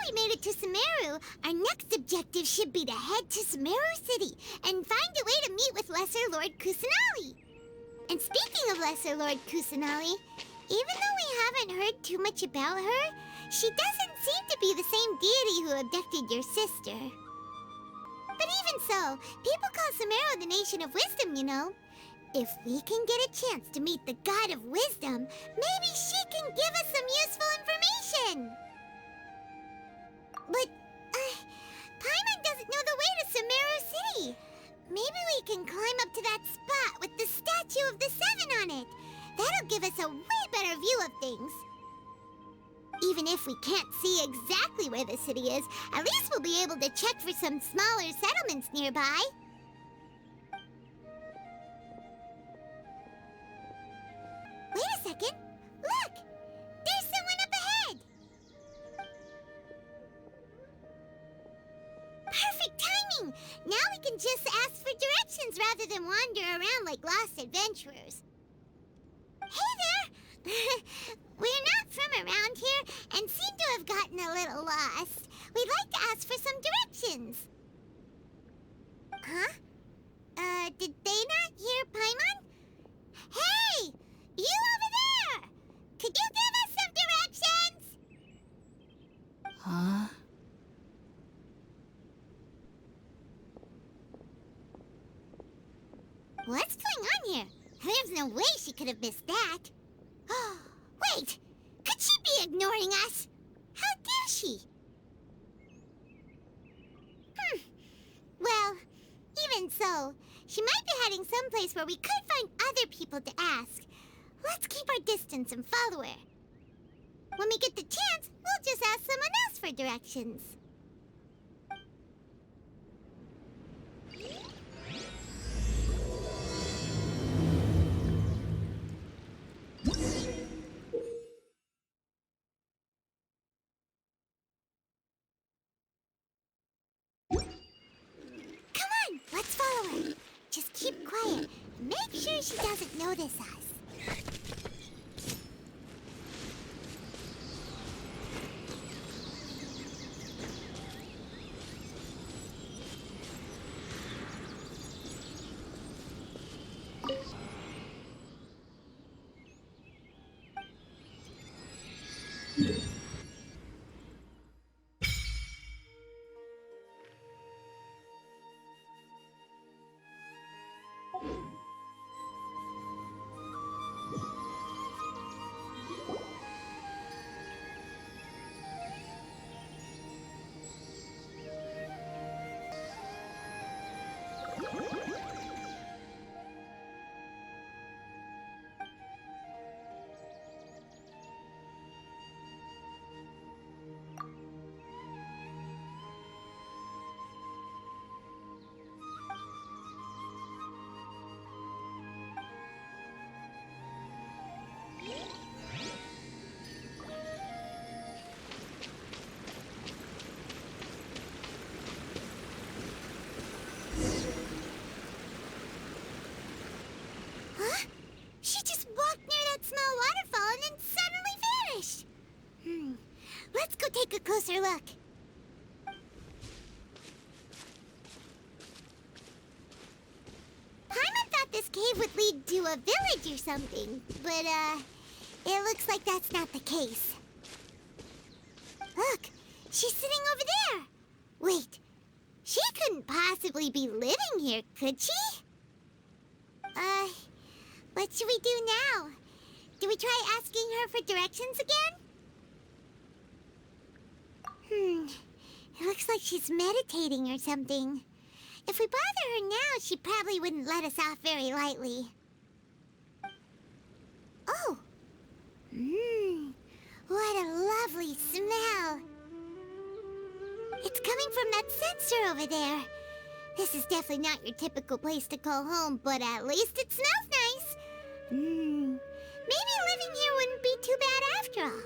we made it to Sumeru, our next objective should be to head to Sumeru City and find a way to meet with Lesser Lord Kusanali. And speaking of Lesser Lord Kusanali, even though we haven't heard too much about her, she doesn't seem to be the same deity who abducted your sister. But even so, people call Sumeru the Nation of Wisdom, you know. If we can get a chance to meet the God of Wisdom, maybe she can give us some useful information. But, Paimon doesn't know the way to Sumeru City. Maybe we can climb up to that spot with the statue of the Seven on it. That'll give us a way better view of things. Even if we can't see exactly where the city is, at least we'll be able to check for some smaller settlements nearby. Wait a second. Look! There's someone up ahead! Perfect timing! Now we can just ask for directions rather than wander around like lost adventurers. Hey there! We're not from around here and seem to have gotten a little lost. We'd like to ask for some directions. Huh? Did they not hear Paimon? Hey! You over there! Could you give us some directions? Huh? What's going on here? There's no way she could have missed that. Oh, wait! Could she be ignoring us? How dare she? Well, even so, she might be heading someplace where we could find other people to ask. Let's keep our distance and follow her. When we get the chance, we'll just ask someone else for directions. Come on, let's follow her. Just keep quiet. Make sure she doesn't notice us. She just walked near that small waterfall and then suddenly vanished. Let's go take a closer look. Paimon thought this cave would lead to a village or something, but, it looks like that's not the case. Look, she's sitting over there. Wait, she couldn't possibly be living here, could she? What should we do now? Do we try asking her for directions again? It looks like she's meditating or something. If we bother her now, she probably wouldn't let us off very lightly. Oh! What a lovely smell! It's coming from that sensor over there. This is definitely not your typical place to call home, but at least it smells nice. Maybe living here wouldn't be too bad after all.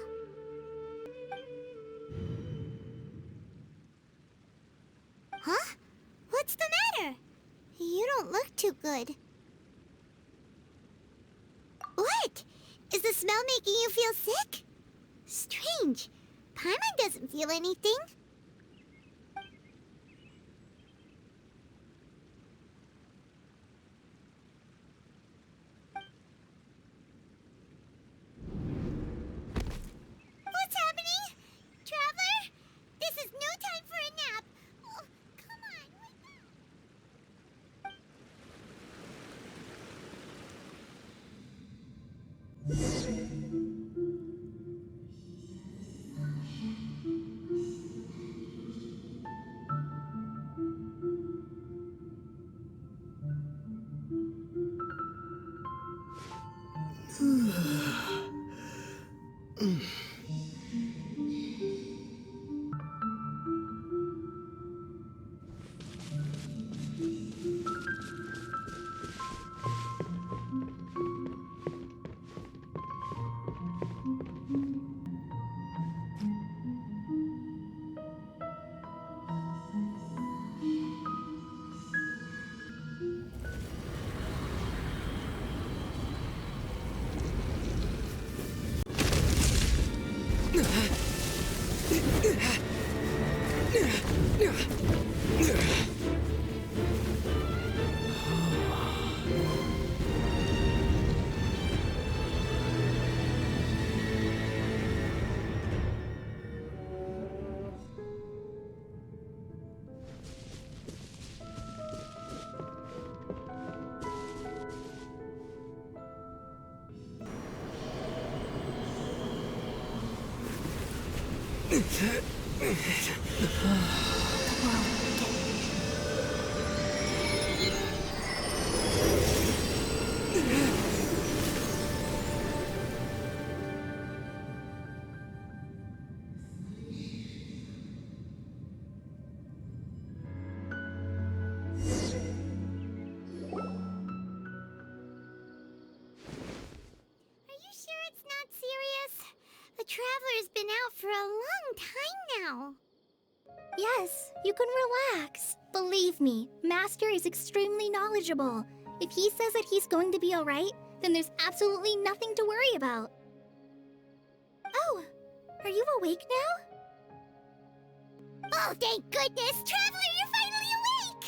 Huh? What's the matter? You don't look too good. What? Is the smell making you feel sick? Strange. Paimon doesn't feel anything. What's happening? Traveler? This is no time for a nap. Oh, come on, wake Traveler's been out for a long time now. Yes, you can relax. Believe me, Master is extremely knowledgeable. If he says that he's going to be alright, then there's absolutely nothing to worry about. Oh, are you awake now? Oh, thank goodness! Traveler, you're finally awake!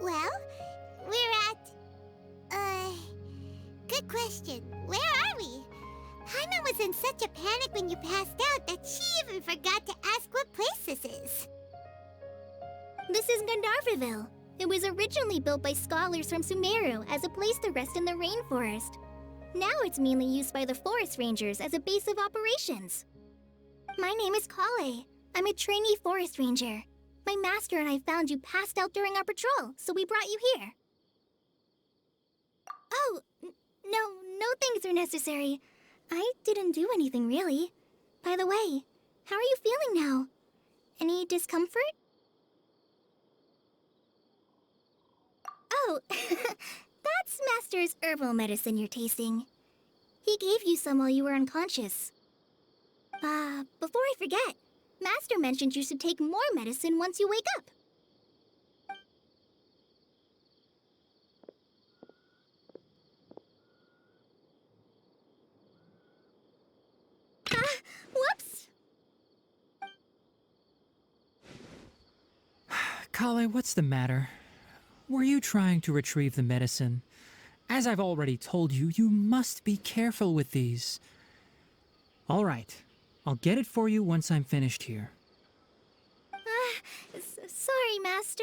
Well, we're at... good question. Where are we? Paimon was in such a panic when you passed out that she even forgot to ask what place this is. This is Gandharvaville. It was originally built by scholars from Sumeru as a place to rest in the rainforest. Now it's mainly used by the forest rangers as a base of operations. My name is Collei. I'm a trainee forest ranger. My master and I found you passed out during our patrol, so we brought you here. Oh, no things are necessary. I didn't do anything, really. By the way, how are you feeling now? Any discomfort? Oh, that's Master's herbal medicine you're tasting. He gave you some while you were unconscious. Before I forget, Master mentioned you should take more medicine once you wake up. Whoops! Collei, what's the matter? Were you trying to retrieve the medicine? As I've already told you, you must be careful with these. All right, I'll get it for you once I'm finished here. Sorry, Master.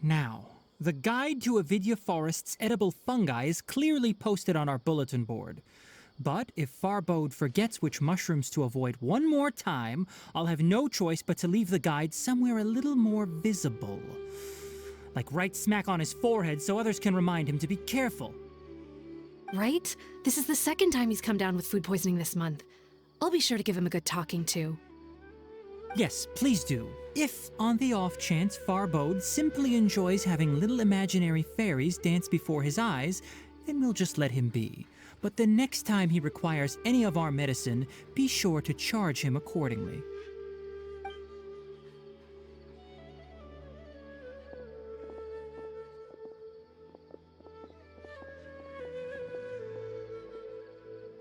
Now, the guide to Avidya Forest's edible fungi is clearly posted on our bulletin board. But if Farbode forgets which mushrooms to avoid one more time, I'll have no choice but to leave the guide somewhere a little more visible. Like right smack on his forehead so others can remind him to be careful. Right? This is the second time he's come down with food poisoning this month. I'll be sure to give him a good talking to. Yes, please do. If, on the off chance, Farbode simply enjoys having little imaginary fairies dance before his eyes, then we'll just let him be. But the next time he requires any of our medicine, be sure to charge him accordingly.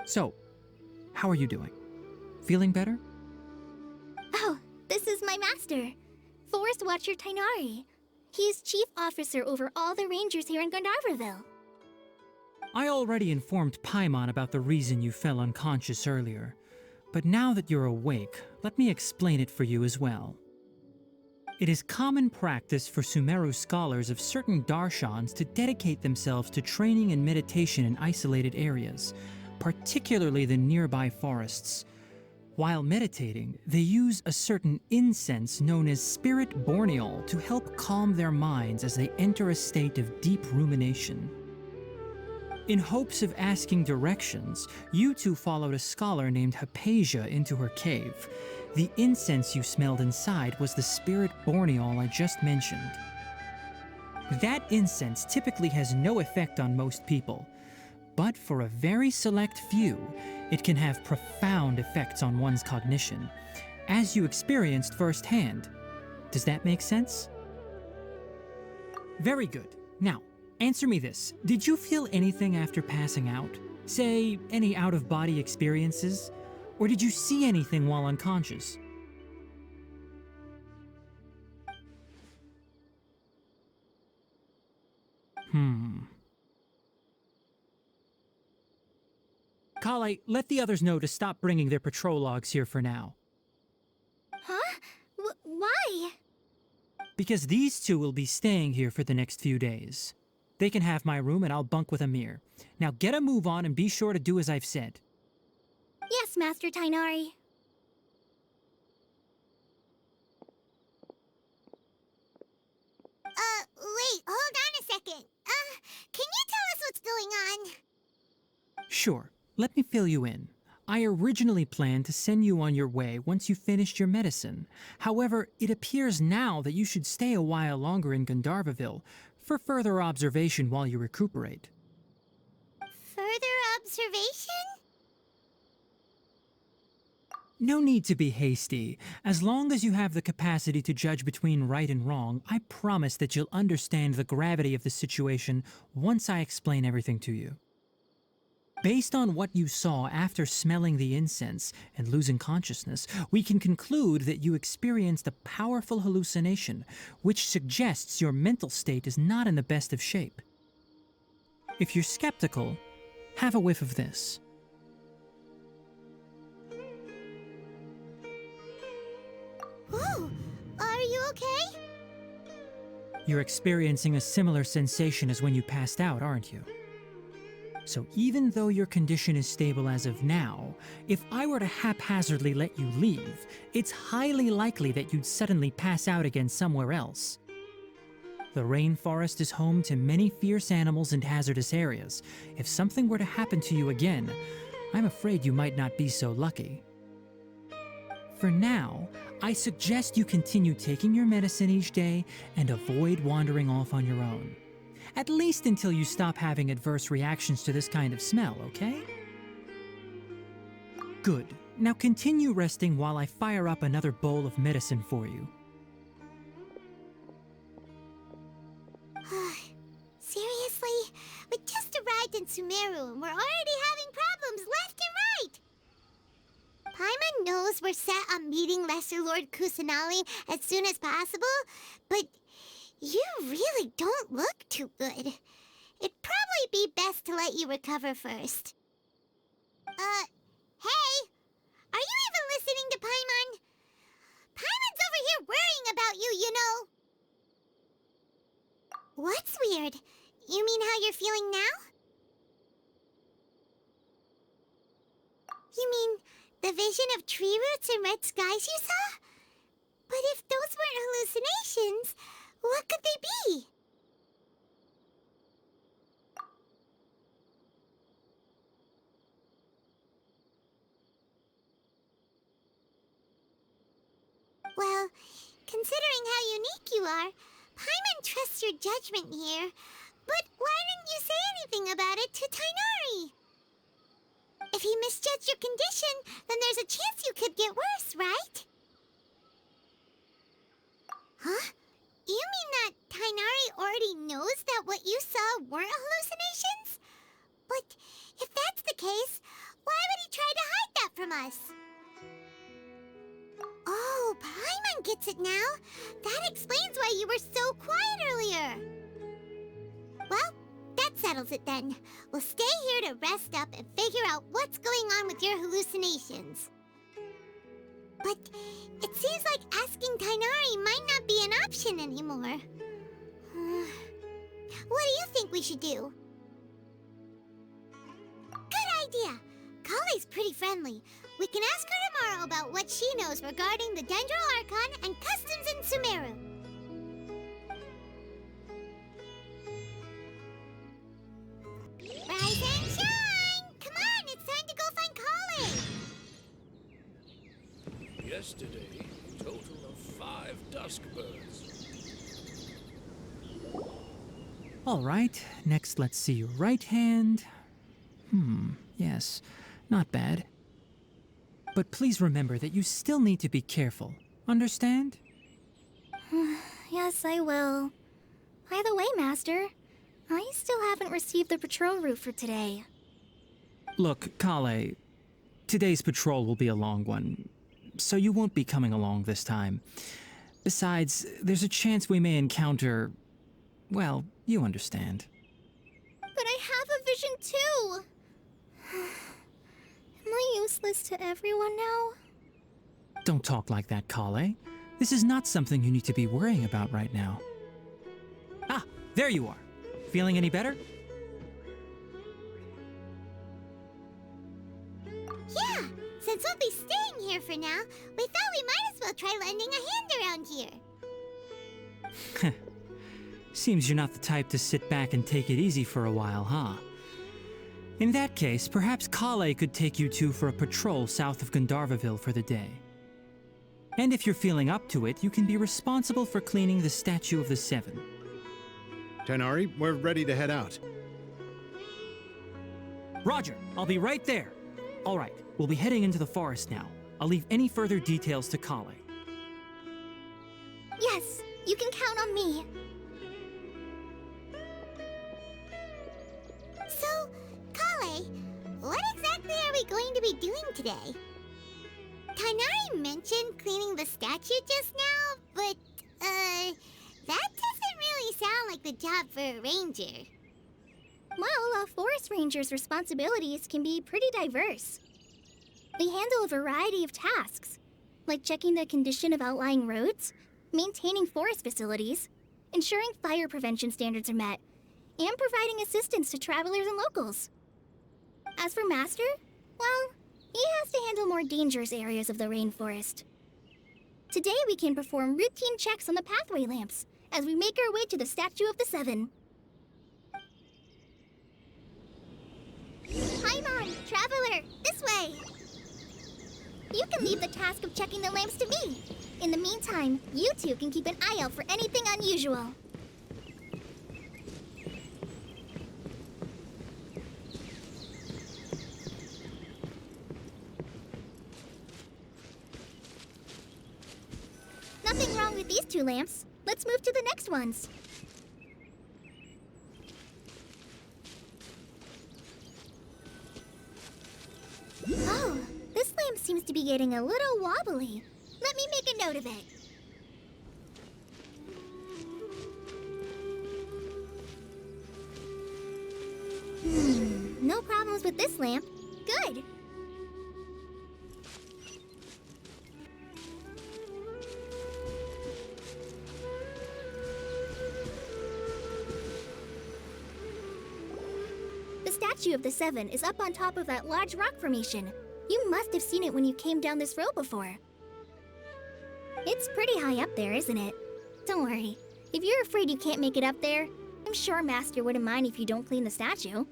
So, how are you doing? Feeling better? Oh, this is my master, Forest Watcher Tighnari. He's chief officer over all the rangers here in Gandharville. I already informed Paimon about the reason you fell unconscious earlier, but now that you're awake, let me explain it for you as well. It is common practice for Sumeru scholars of certain darshans to dedicate themselves to training and meditation in isolated areas, particularly the nearby forests. While meditating, they use a certain incense known as spirit borneol to help calm their minds as they enter a state of deep rumination. In hopes of asking directions, you two followed a scholar named Hypasia into her cave. The incense you smelled inside was the spirit borneol I just mentioned. That incense typically has no effect on most people, but for a very select few, it can have profound effects on one's cognition, as you experienced firsthand. Does that make sense? Very good. Now, answer me this. Did you feel anything after passing out? Say, any out-of-body experiences? Or did you see anything while unconscious? Collei, let the others know to stop bringing their patrol logs here for now. Huh? Why? Because these two will be staying here for the next few days. They can have my room and I'll bunk with Amir. Now get a move on and be sure to do as I've said. Yes, Master Tighnari. Wait, hold on a second. Can you tell us what's going on? Sure, let me fill you in. I originally planned to send you on your way once you finished your medicine. However, it appears now that you should stay a while longer in Gandharville for further observation while you recuperate. Further observation? No need to be hasty. As long as you have the capacity to judge between right and wrong, I promise that you'll understand the gravity of the situation once I explain everything to you. Based on what you saw after smelling the incense and losing consciousness, we can conclude that you experienced a powerful hallucination, which suggests your mental state is not in the best of shape. If you're skeptical, have a whiff of this. Whoa, are you okay? You're experiencing a similar sensation as when you passed out, aren't you? So even though your condition is stable as of now, if I were to haphazardly let you leave, it's highly likely that you'd suddenly pass out again somewhere else. The rainforest is home to many fierce animals and hazardous areas. If something were to happen to you again, I'm afraid you might not be so lucky. For now, I suggest you continue taking your medicine each day and avoid wandering off on your own. At least until you stop having adverse reactions to this kind of smell, okay? Good. Now continue resting while I fire up another bowl of medicine for you. Seriously? We just arrived in Sumeru and we're already having problems left and right! Paimon knows we're set on meeting Lesser Lord Kusanali as soon as possible, but you really don't look too good. It'd probably be best to let you recover first. Hey! Are you even listening to Paimon? Paimon's over here worrying about you, you know! What's weird? You mean how you're feeling now? You mean the vision of tree roots and red skies you saw? But if those weren't hallucinations, what could they be? Well, considering how unique you are, Paimon trusts your judgment here. But why didn't you say anything about it to Tighnari? If he misjudged your condition, then there's a chance you could get worse, right? Huh? You mean that Tighnari already knows that what you saw weren't hallucinations? But if that's the case, why try to hide that from us. Oh, Paimon gets it now. That explains why you were so quiet earlier. Well, that settles it then. We'll stay here to rest up and figure out what's going on with your hallucinations. But it seems like asking Tighnari might not be an option anymore. What do you think we should do? Good idea. Collei's pretty friendly. We can ask her tomorrow about what she knows regarding the Dendro Archon and customs in Sumeru. Rise and shine! Come on, it's time to go find Collei! Yesterday, total of 5 dusk birds. All right, next let's see your right hand. Yes, not bad. But please remember that you still need to be careful. Understand? Yes, I will. By the way, Master, I still haven't received the patrol route for today. Look, Collei, today's patrol will be a long one, so you won't be coming along this time. Besides, there's a chance we may encounter... well, you understand. But I have a vision too! Am I useless to everyone now? Don't talk like that, Collei. This is not something you need to be worrying about right now. Ah, there you are. Feeling any better? Yeah, since we'll be staying here for now, we thought we might as well try lending a hand around here. Seems you're not the type to sit back and take it easy for a while, huh? In that case, perhaps Collei could take you two for a patrol south of Gandharvaville for the day. And if you're feeling up to it, you can be responsible for cleaning the Statue of the Seven. Tighnari, we're ready to head out. Roger, I'll be right there. All right, we'll be heading into the forest now. I'll leave any further details to Collei. Yes, you can count on me. So, Collei, what exactly are we going to be doing today? Tighnari mentioned cleaning the statue just now, but, that doesn't really sound like the job for a ranger. Well, a forest ranger's responsibilities can be pretty diverse. They handle a variety of tasks, like checking the condition of outlying roads, maintaining forest facilities, ensuring fire prevention standards are met, and providing assistance to travelers and locals. As for Master, well, he has to handle more dangerous areas of the rainforest. Today we can perform routine checks on the pathway lamps as we make our way to the Statue of the Seven. Paimon, traveler, this way! You can leave the task of checking the lamps to me. In the meantime, you two can keep an eye out for anything unusual. Nothing wrong with these two lamps. Let's move to the next ones. Oh, this lamp seems to be getting a little wobbly. Let me make a note of it. No problems with this lamp. Good. The Statue of the Seven is up on top of that large rock formation. You must have seen it when you came down this road before. It's pretty high up there, isn't it? Don't worry. If you're afraid you can't make it up there, I'm sure Master wouldn't mind if you don't clean the statue.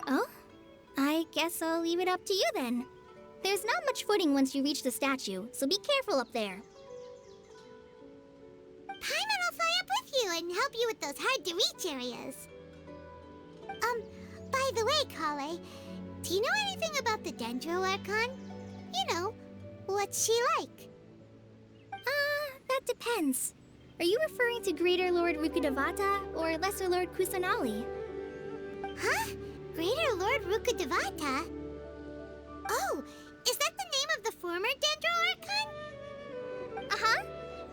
Oh? I guess I'll leave it up to you then. There's not much footing once you reach the statue, so be careful up there. Paimon will fly up with you and help you with those hard-to-reach areas. By the way, Collei, do you know anything about the Dendro Archon? You know, what's she like? That depends. Are you referring to Greater Lord Rukudavata or Lesser Lord Kusanali? Huh? Greater Lord Rukkhadevata? Oh, is that the name of the former Dendro Archon? Uh-huh.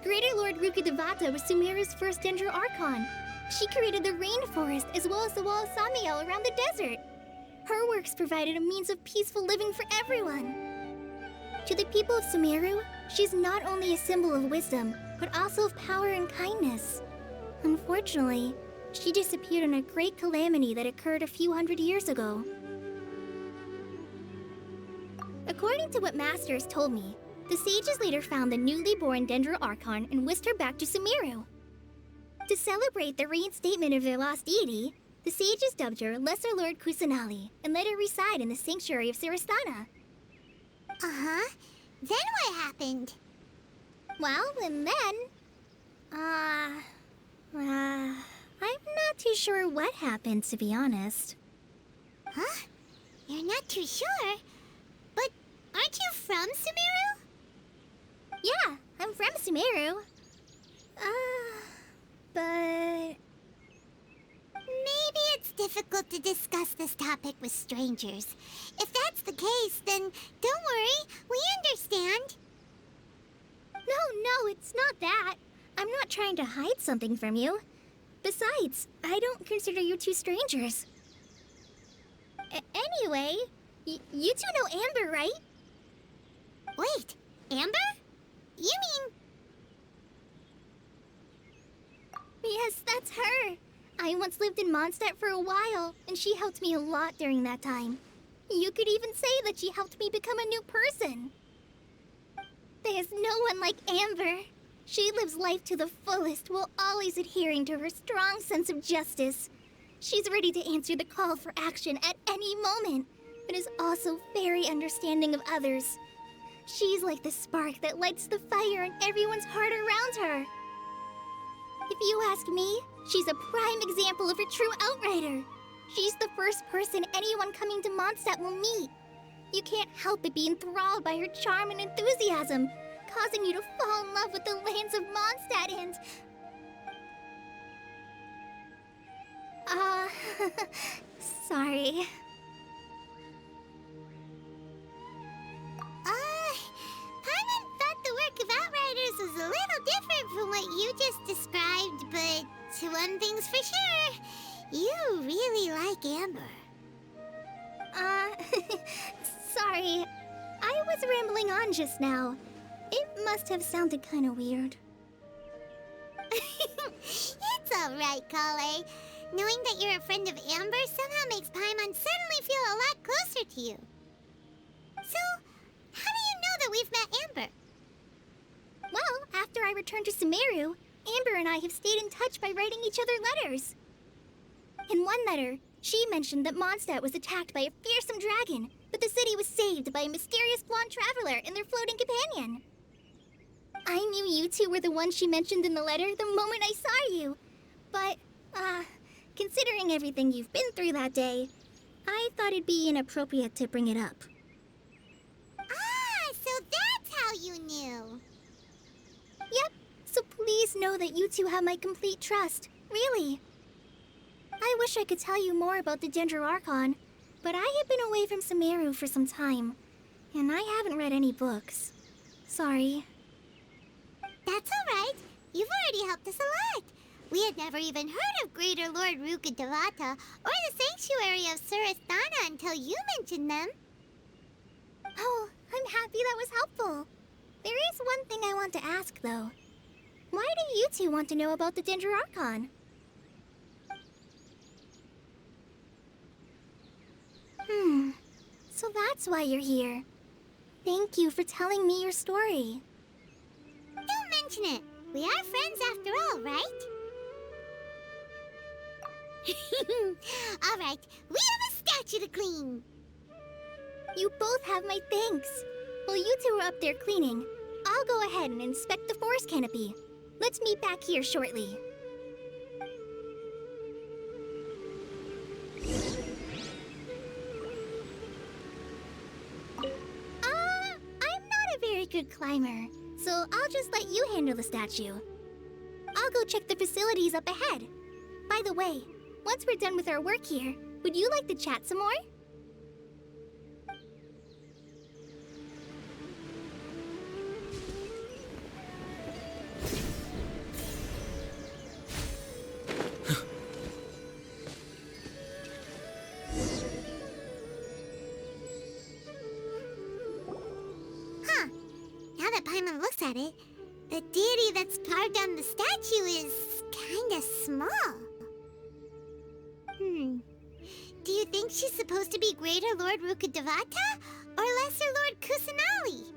Greater Lord Rukkhadevata was Sumeru's first Dendro Archon. She created the rainforest as well as the wall of Samiel around the desert. Her works provided a means of peaceful living for everyone. To the people of Sumeru, she's not only a symbol of wisdom, but also of power and kindness. Unfortunately, she disappeared in a great calamity that occurred a few hundred years ago. According to what Masters told me, the sages later found the newly born Dendro Archon and whisked her back to Sumeru. To celebrate the reinstatement of their lost deity, the sages dubbed her Lesser Lord Kusanali and let her reside in the sanctuary of Sarastana. Uh-huh. Then what happened? Well, and then... I'm not too sure what happened, to be honest. Huh? You're not too sure? But aren't you from Sumeru? Yeah, I'm from Sumeru. But... Maybe it's difficult to discuss this topic with strangers. If that's the case, then don't worry, we understand. No, it's not that. I'm not trying to hide something from you. Besides, I don't consider you two strangers. Anyway, you two know Amber, right? Wait, Amber? You mean... Yes, that's her. I once lived in Mondstadt for a while, and she helped me a lot during that time. You could even say that she helped me become a new person. There's no one like Amber. She lives life to the fullest while always adhering to her strong sense of justice. She's ready to answer the call for action at any moment, but is also very understanding of others. She's like the spark that lights the fire in everyone's heart around her. If you ask me, she's a prime example of a true outrider. She's the first person anyone coming to Mondstadt will meet. You can't help but be enthralled by her charm and enthusiasm, causing you to fall in love with the lands of Mondstadt and... sorry. Paimon thought the work of Outriders was a little different from what you just described, but one thing's for sure, you really like Amber. Sorry. I was rambling on just now. It must have sounded kind of weird. It's alright, Collei. Knowing that you're a friend of Amber somehow makes Paimon suddenly feel a lot closer to you. So, how do you know that we've met Amber? Well, after I returned to Sumeru, Amber and I have stayed in touch by writing each other letters. In one letter, she mentioned that Mondstadt was attacked by a fearsome dragon, but the city was saved by a mysterious blonde traveler and their floating companion. I knew you two were the ones she mentioned in the letter the moment I saw you. But, considering everything you've been through that day, I thought it'd be inappropriate to bring it up. Ah, so that's how you knew. Yep, so please know that you two have my complete trust, really. I wish I could tell you more about the Dendro Archon, but I have been away from Sumeru for some time, and I haven't read any books. Sorry. That's alright. You've already helped us a lot. We had never even heard of Greater Lord Rukkhadevata or the Sanctuary of Sarastana until you mentioned them. Oh, I'm happy that was helpful. There is one thing I want to ask, though. Why do you two want to know about the Dendro Archon? So that's why you're here. Thank you for telling me your story. Don't mention it. We are friends after all, right? Alright, we have a statue to clean. You both have my thanks. While you two are up there cleaning, I'll go ahead and inspect the forest canopy. Let's meet back here shortly. I'm not a very good climber, so I'll just let you handle the statue. I'll go check the facilities up ahead. By the way, once we're done with our work here, Would you like to chat some more? Huh. Now that Paimon looks at it, the deity that's carved on the statue is kinda small. Do you think she's supposed to be Greater Lord Rukkhadevata or Lesser Lord Kusanali?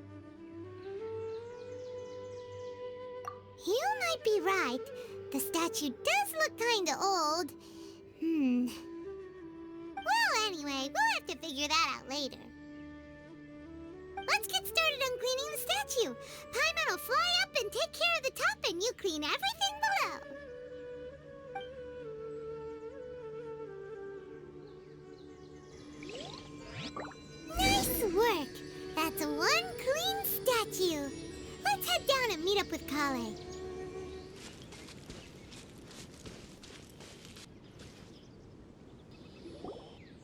You might be right. The statue does look kinda old. Well, anyway, we'll have to figure that out later. Let's get started on cleaning the statue. Paimon will fly up and take care of the top, and you clean everything below. Nice work! That's one clean statue. Let's head down and meet up with Collei.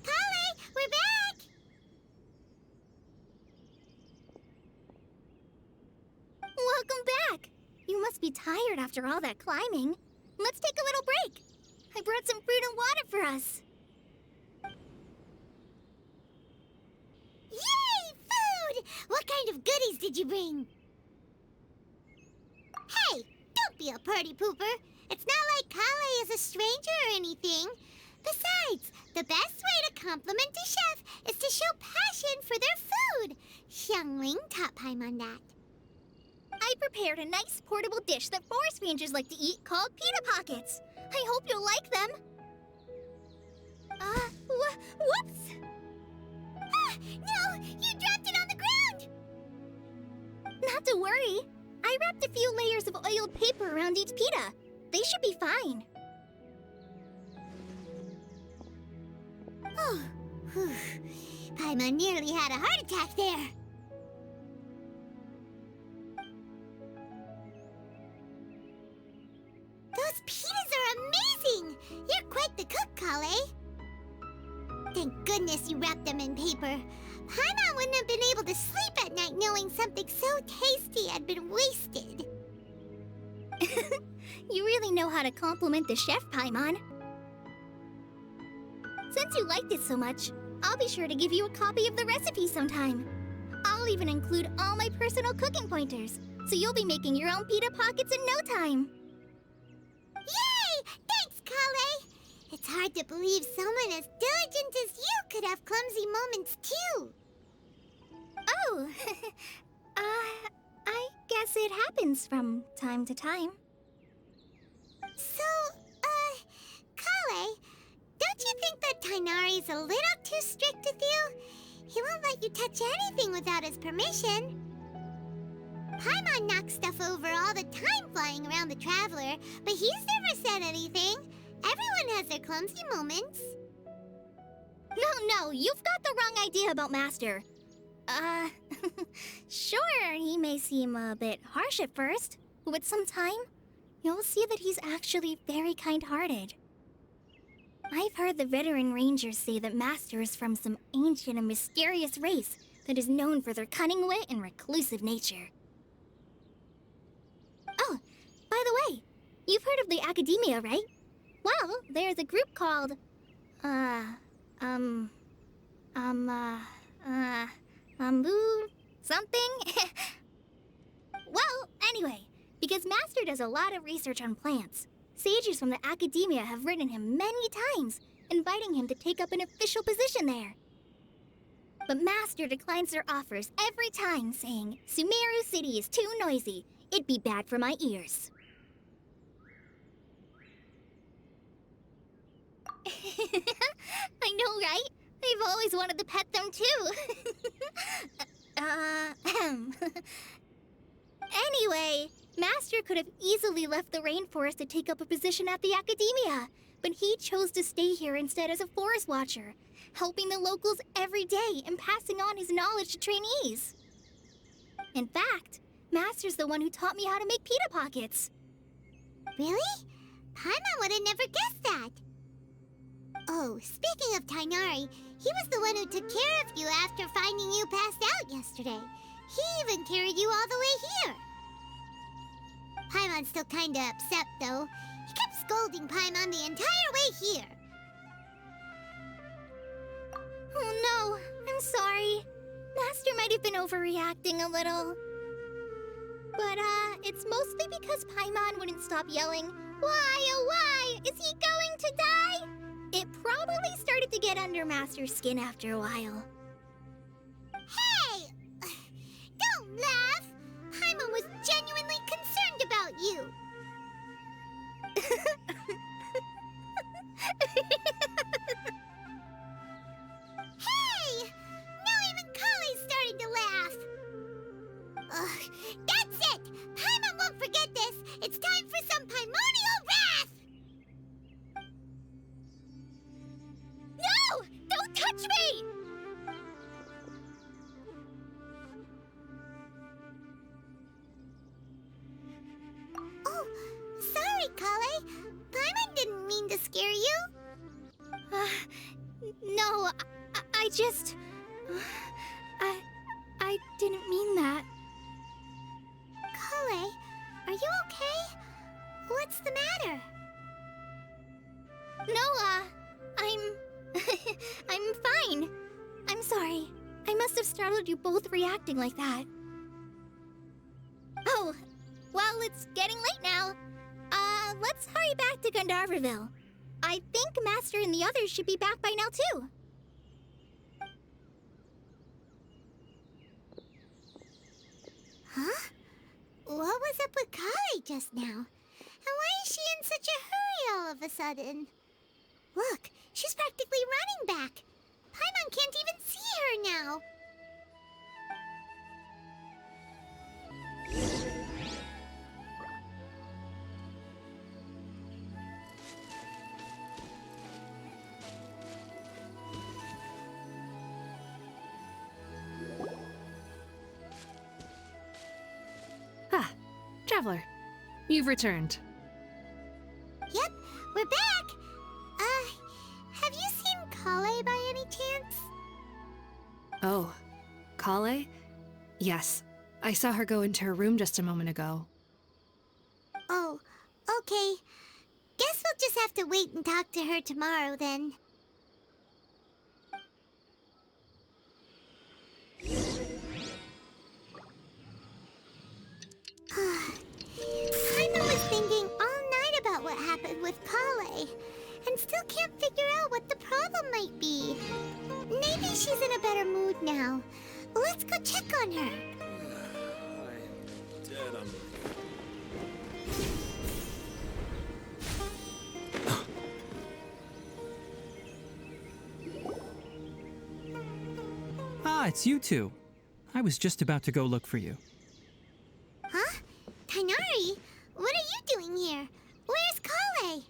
Collei, we're back! Welcome back! You must be tired after all that climbing. Let's take a little break. I brought some fruit and water for us. Yay! Food! What kind of goodies did you bring? Hey! Don't be a party pooper! It's not like Collei is a stranger or anything. Besides, the best way to compliment a chef is to show passion for their food. Xiangling taught Paimon that. I prepared a nice portable dish that forest rangers like to eat called pita pockets. I hope you'll like them. Whoops! Ah, no! You dropped it on the ground! Not to worry. I wrapped a few layers of oiled paper around each pita. They should be fine. Oh, whew. Paimon nearly had a heart attack there. Those pitas are amazing! You're quite the cook, Collei. Thank goodness you wrapped them in paper. Paimon wouldn't have been able to sleep at night knowing something so tasty had been wasted. You really know how to compliment the chef, Paimon. Since you liked it so much, I'll be sure to give you a copy of the recipe sometime. I'll even include all my personal cooking pointers, so you'll be making your own pita pockets in no time. Yay! Thanks, Collei! It's hard to believe someone as diligent as you could have clumsy moments, too. Oh, I guess it happens from time to time. So, Collei, don't you think that Tighnari's a little too strict with you? He won't let you touch anything without his permission. Paimon knocks stuff over all the time flying around the Traveler, but he's never said anything. Everyone has their clumsy moments. No, you've got the wrong idea about Master. Sure, he may seem a bit harsh at first, but with some time, you'll see that he's actually very kind-hearted. I've heard the veteran rangers say that Master is from some ancient and mysterious race that is known for their cunning wit and reclusive nature. Oh, by the way, you've heard of the Academia, right? Well, there's a group called, something? Well, anyway, because Master does a lot of research on plants, sages from the Academia have written him many times, inviting him to take up an official position there. But Master declines their offers every time, saying, Sumeru City is too noisy. It'd be bad for my ears. I know, right? I've always wanted to pet them, too. Anyway, Master could have easily left the rainforest to take up a position at the Academia, but he chose to stay here instead as a forest watcher, helping the locals every day and passing on his knowledge to trainees. In fact, Master's the one who taught me how to make pita pockets. Really? Paimon would have never guessed that. Oh, speaking of Tighnari, he was the one who took care of you after finding you passed out yesterday. He even carried you all the way here. Paimon's still kinda upset, though. He kept scolding Paimon the entire way here. Oh no, I'm sorry. Master might have been overreacting a little. But, it's mostly because Paimon wouldn't stop yelling, "Why, oh why? Is he going to die?" It probably started to get under Master's skin after a while. Hey! Don't laugh! Paimon was genuinely concerned about you. Hey! Now even Collei started to laugh. Ugh, that's it! Paimon won't forget this! It's time for some Paimonial wrath! No! Don't touch me! Oh, sorry, Collei. Paimon didn't mean to scare you. No, I just... I didn't mean that. Collei, are you okay? What's the matter? No, I'm fine. I'm sorry. I must have startled you both reacting like that. Oh, well, it's getting late now. Let's hurry back to Gandharville. I think Master and the others should be back by now, too. Huh? What was up with Collei just now? And why is she in such a hurry all of a sudden? Look, she's practically running back. Paimon can't even see her now. Ah, Traveler, you've returned. Yep, we're back. Have you seen Collei by any chance? Oh, Collei? Yes, I saw her go into her room just a moment ago. Oh, okay. Guess we'll just have to wait and talk to her tomorrow then. Paimon was thinking all night about what happened with Collei, and still can't figure out what the problem might be. Maybe she's in a better mood now. Let's go check on her. I'm dead on Ah, it's you two. I was just about to go look for you. Huh? Tighnari? What are you doing here? Where's Collei?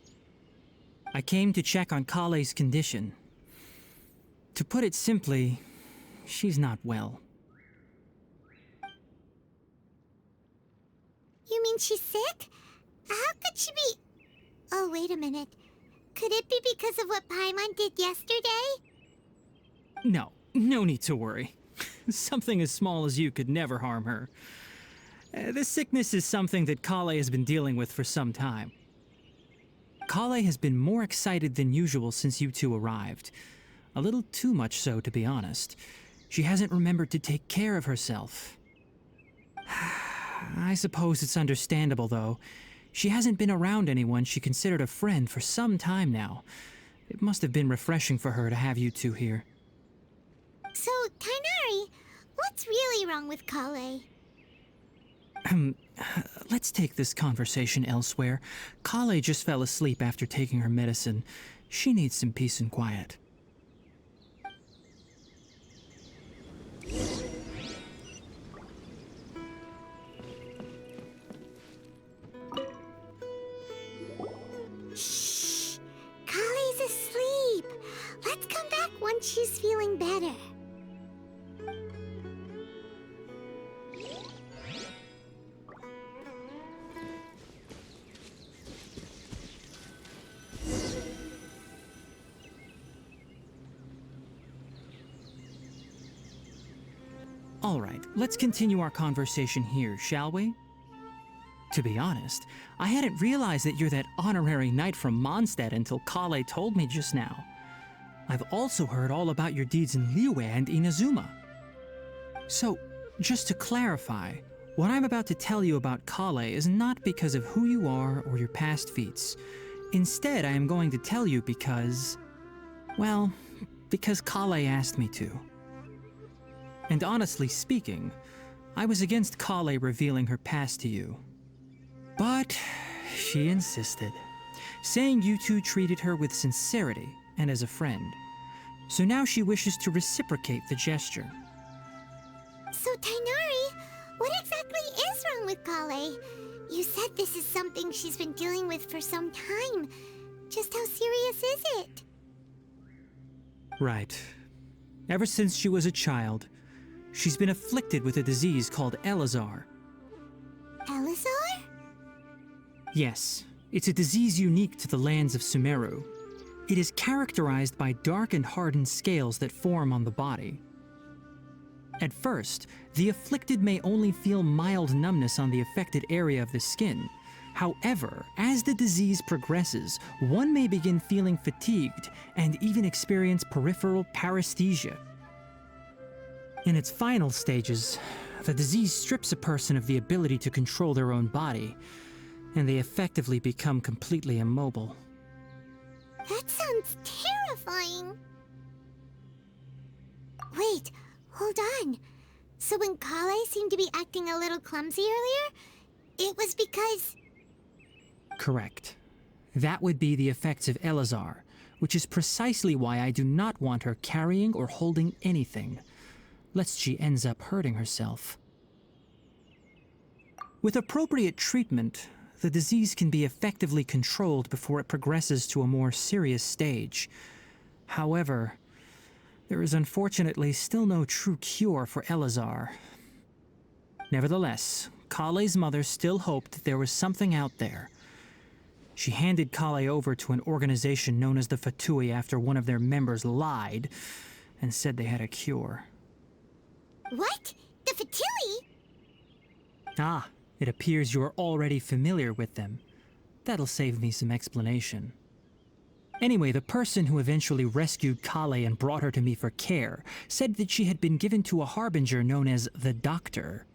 I came to check on Collei's condition. To put it simply, she's not well. You mean she's sick? How could she be... Oh, wait a minute. Could it be because of what Paimon did yesterday? No need to worry. Something as small as you could never harm her. This sickness is something that Collei has been dealing with for some time. Collei has been more excited than usual since you two arrived. A little too much so, to be honest. She hasn't remembered to take care of herself. I suppose it's understandable, though. She hasn't been around anyone she considered a friend for some time now. It must have been refreshing for her to have you two here. So, Tighnari, what's really wrong with Collei? Let's take this conversation elsewhere. Collei just fell asleep after taking her medicine. She needs some peace and quiet. Shh! Collei's asleep. Let's come back once she's feeling better. All right, let's continue our conversation here, shall we? To be honest, I hadn't realized that you're that honorary knight from Mondstadt until Collei told me just now. I've also heard all about your deeds in Liyue and Inazuma. So, just to clarify, what I'm about to tell you about Collei is not because of who you are or your past feats. Instead, I am going to tell you because... well, because Collei asked me to. And honestly speaking, I was against Collei revealing her past to you. But she insisted, saying you two treated her with sincerity and as a friend. So now she wishes to reciprocate the gesture. So, Tighnari, what exactly is wrong with Collei? You said this is something she's been dealing with for some time. Just how serious is it? Right. Ever since she was a child, she's been afflicted with a disease called Elazar. Elazar? Yes, it's a disease unique to the lands of Sumeru. It is characterized by dark and hardened scales that form on the body. At first, the afflicted may only feel mild numbness on the affected area of the skin. However, as the disease progresses, one may begin feeling fatigued and even experience peripheral paresthesia. In its final stages, the disease strips a person of the ability to control their own body, and they effectively become completely immobile. That sounds terrifying. Wait, hold on. So when Collei seemed to be acting a little clumsy earlier, it was because... Correct. That would be the effects of Elazar, which is precisely why I do not want her carrying or holding anything, lest she ends up hurting herself. With appropriate treatment, the disease can be effectively controlled before it progresses to a more serious stage. However, there is unfortunately still no true cure for Elazar. Nevertheless, Collei's mother still hoped that there was something out there. She handed Collei over to an organization known as the Fatui after one of their members lied and said they had a cure. What? The Fatui? Ah, it appears you are already familiar with them. That'll save me some explanation. Anyway, the person who eventually rescued Collei and brought her to me for care said that she had been given to a harbinger known as the Doctor.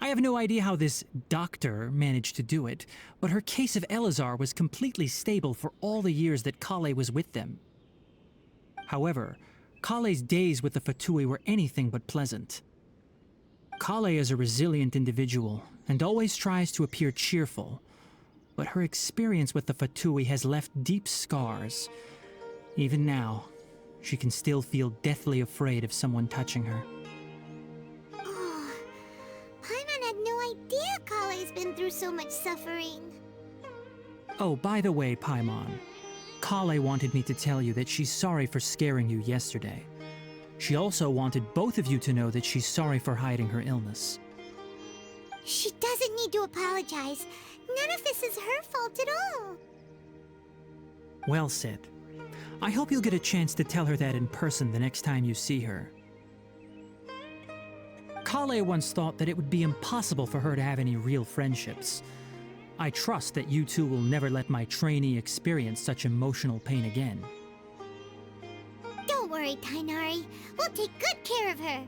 I have no idea how this doctor managed to do it, but her case of Elazar was completely stable for all the years that Collei was with them. However, Collei's days with the Fatui were anything but pleasant. Collei is a resilient individual and always tries to appear cheerful, but her experience with the Fatui has left deep scars. Even now, she can still feel deathly afraid of someone touching her. Oh, Paimon had no idea Collei's been through so much suffering. Oh, by the way, Paimon, Collei wanted me to tell you that she's sorry for scaring you yesterday. She also wanted both of you to know that she's sorry for hiding her illness. She doesn't need to apologize. None of this is her fault at all. Well said. I hope you'll get a chance to tell her that in person the next time you see her. Collei once thought that it would be impossible for her to have any real friendships. I trust that you two will never let my trainee experience such emotional pain again. Don't worry, Tighnari. We'll take good care of her.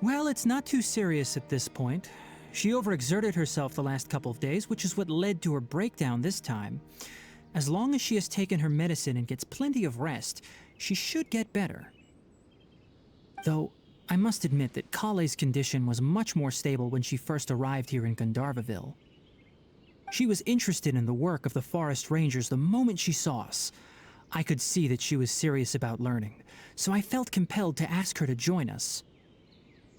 Well, it's not too serious at this point. She overexerted herself the last couple of days, which is what led to her breakdown this time. As long as she has taken her medicine and gets plenty of rest, she should get better. Though, I must admit that Collei's condition was much more stable when she first arrived here in Gandharvaville. She was interested in the work of the forest rangers the moment she saw us. I could see that she was serious about learning, so I felt compelled to ask her to join us.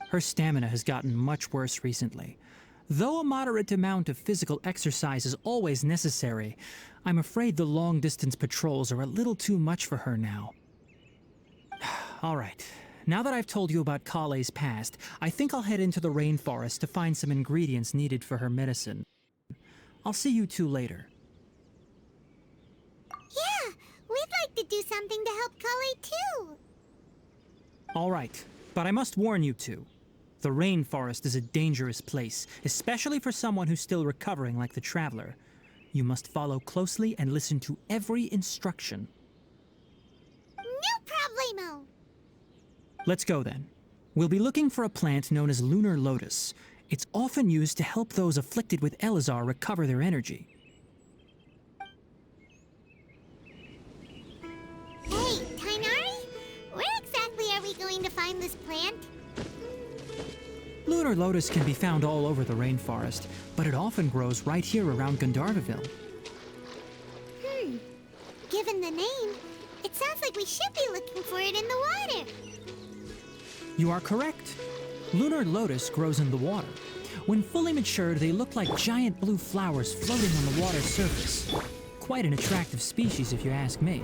Her stamina has gotten much worse recently. Though a moderate amount of physical exercise is always necessary, I'm afraid the long-distance patrols are a little too much for her now. All right, now that I've told you about Collei's past, I think I'll head into the rainforest to find some ingredients needed for her medicine. I'll see you two later. Yeah, we'd like to do something to help Collei too. All right, but I must warn you two. The rainforest is a dangerous place, especially for someone who's still recovering like the Traveler. You must follow closely and listen to every instruction. No problemo! Let's go then. We'll be looking for a plant known as Lunar Lotus. It's often used to help those afflicted with Elazar recover their energy. Hey, Tighnari? Where exactly are we going to find this plant? Lunar Lotus can be found all over the rainforest, but it often grows right here around Gandharvaville. Given the name, it sounds like we should be looking for it in the water. You are correct. Lunar Lotus grows in the water. When fully matured, they look like giant blue flowers floating on the water's surface. Quite an attractive species, if you ask me.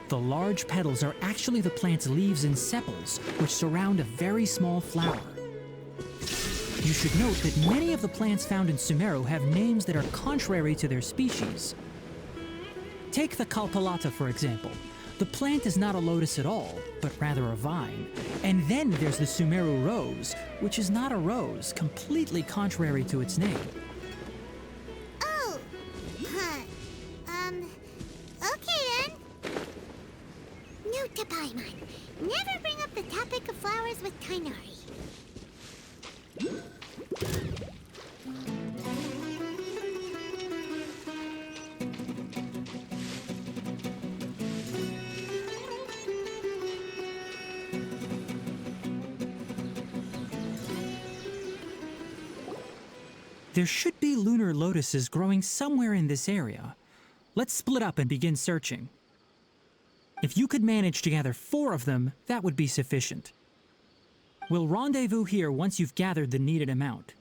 The large petals are actually the plant's leaves and sepals, which surround a very small flower. You should note that many of the plants found in Sumeru have names that are contrary to their species. Take the Kalpalata, for example. The plant is not a lotus at all, but rather a vine. And then there's the Sumeru rose, which is not a rose, completely contrary to its name. Oh, okay then. Note to Paimon, never bring up the topic of flowers with Tighnari. There should be lunar lotuses growing somewhere in this area. Let's split up and begin searching. If you could manage to gather 4 of them, that would be sufficient. We'll rendezvous here once you've gathered the needed amount.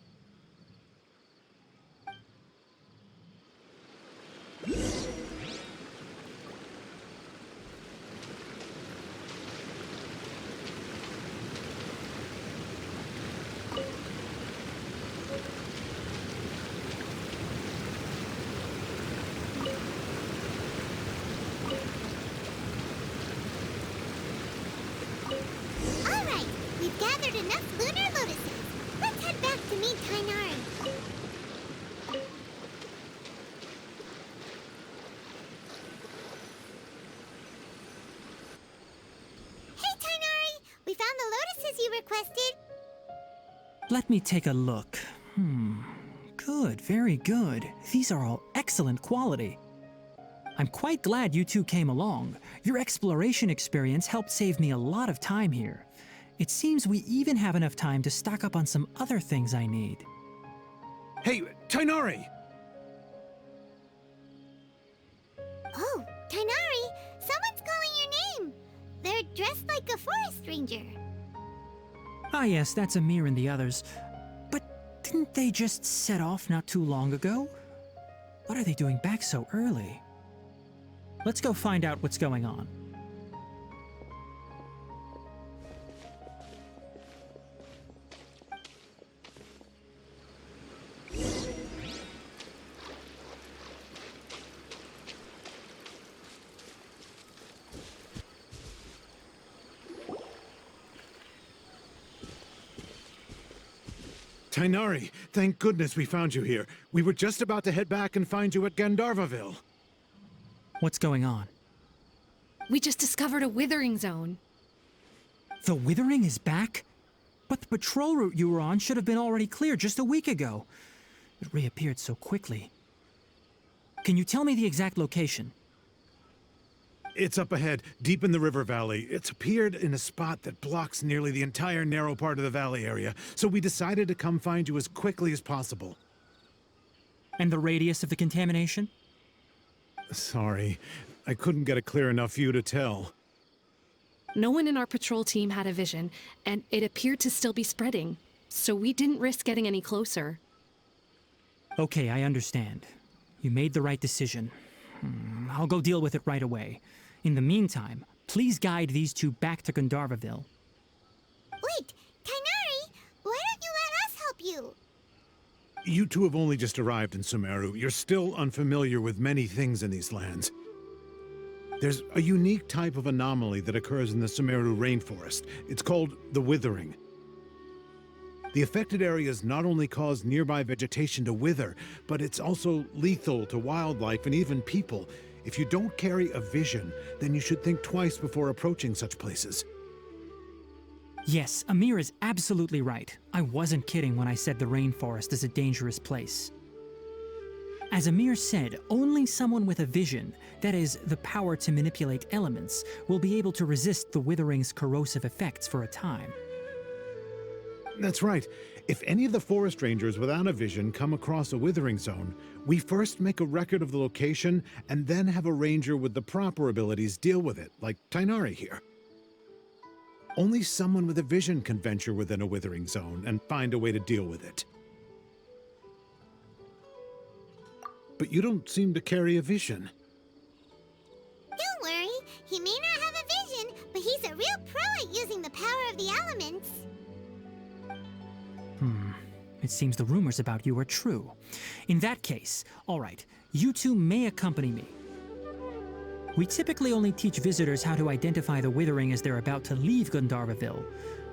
Alright, we've gathered enough lunar lotuses. Let's head back to meet Tighnari. Hey, Tighnari! We found the lotuses you requested. Let me take a look. Good, very good. These are all excellent quality. I'm quite glad you two came along. Your exploration experience helped save me a lot of time here. It seems we even have enough time to stock up on some other things I need. Hey, Tighnari! Oh, Tighnari! Someone's calling your name! They're dressed like a forest ranger. Ah yes, that's Amir and the others. But didn't they just set off not too long ago? What are they doing back so early? Let's go find out what's going on. Tighnari, thank goodness we found you here. We were just about to head back and find you at Gandharvaville. What's going on? We just discovered a Withering zone. The Withering is back? But the patrol route you were on should have been already clear just a week ago. It reappeared so quickly. Can you tell me the exact location? It's up ahead, deep in the river valley. It's appeared in a spot that blocks nearly the entire narrow part of the valley area, so we decided to come find you as quickly as possible. And the radius of the contamination? Sorry, I couldn't get a clear enough view to tell. No one in our patrol team had a vision, and it appeared to still be spreading, so we didn't risk getting any closer. Okay, I understand. You made the right decision. I'll go deal with it right away. In the meantime, please guide these two back to Gandharvaville. Wait, Tighnari! Why don't you let us help you? You two have only just arrived in Sumeru. You're still unfamiliar with many things in these lands. There's a unique type of anomaly that occurs in the Sumeru rainforest. It's called the Withering. The affected areas not only cause nearby vegetation to wither, but it's also lethal to wildlife and even people. If you don't carry a vision, then you should think twice before approaching such places. Yes, Amir is absolutely right. I wasn't kidding when I said the rainforest is a dangerous place. As Amir said, only someone with a vision, that is, the power to manipulate elements, will be able to resist the Withering's corrosive effects for a time. That's right. If any of the forest rangers without a vision come across a Withering zone, we first make a record of the location and then have a ranger with the proper abilities deal with it, like Tighnari here. Only someone with a vision can venture within a Withering zone and find a way to deal with it. But you don't seem to carry a vision. Don't worry, he may not have a vision, but he's a real pro at using the power of the elements. It seems the rumors about you are true. In that case, all right, you two may accompany me. We typically only teach visitors how to identify the Withering as they're about to leave Gandharvaville.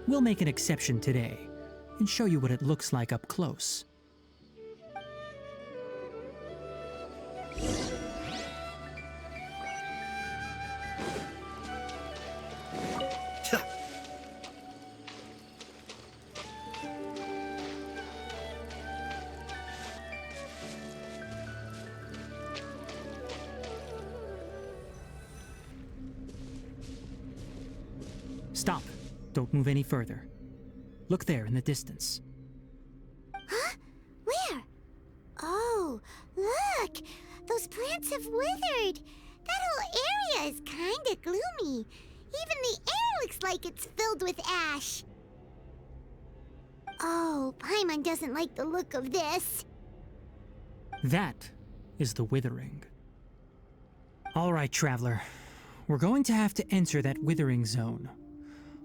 We'll make an exception today and show you what it looks like up close. Stop. Don't move any further. Look there in the distance. Huh? Where? Oh, look! Those plants have withered! That whole area is kinda gloomy. Even the air looks like it's filled with ash. Oh, Paimon doesn't like the look of this. That is the Withering. All right, Traveler. We're going to have to enter that Withering zone.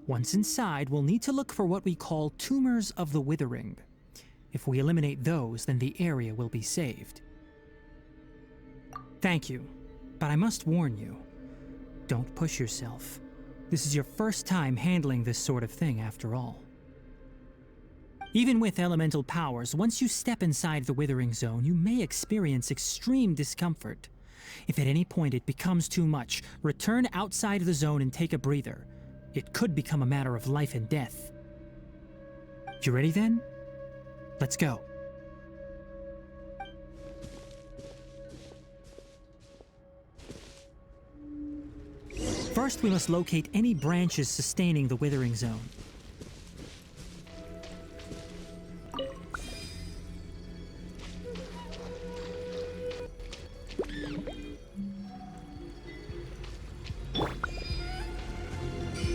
Once inside, we'll need to look for what we call tumors of the Withering. If we eliminate those, then the area will be saved. Thank you, but I must warn you. Don't push yourself. This is your first time handling this sort of thing, after all. Even with elemental powers, once you step inside the Withering zone, you may experience extreme discomfort. If at any point it becomes too much, return outside the zone and take a breather. It could become a matter of life and death. You ready then? Let's go. First, we must locate any branches sustaining the Withering zone.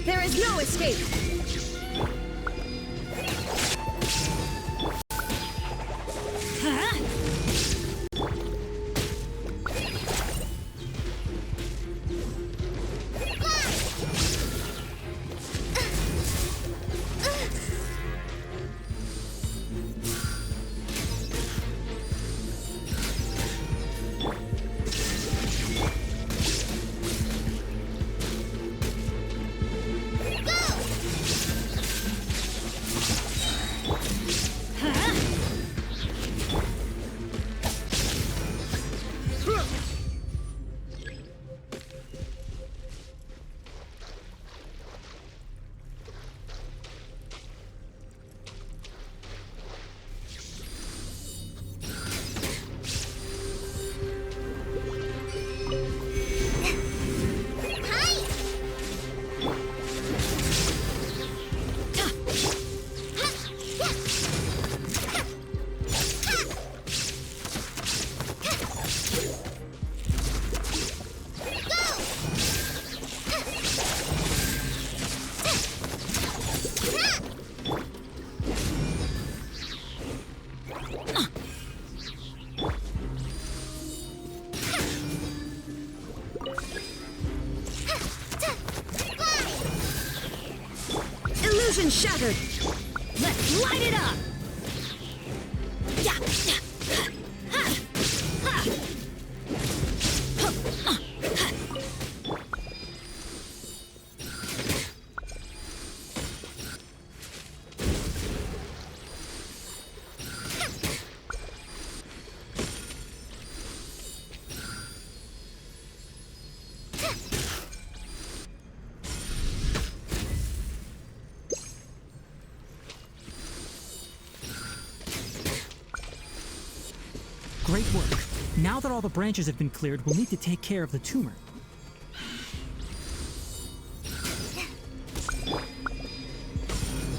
There is no escape! Illusion shattered! Let's light it up! Great work. Now that all the branches have been cleared, we'll need to take care of the tumor.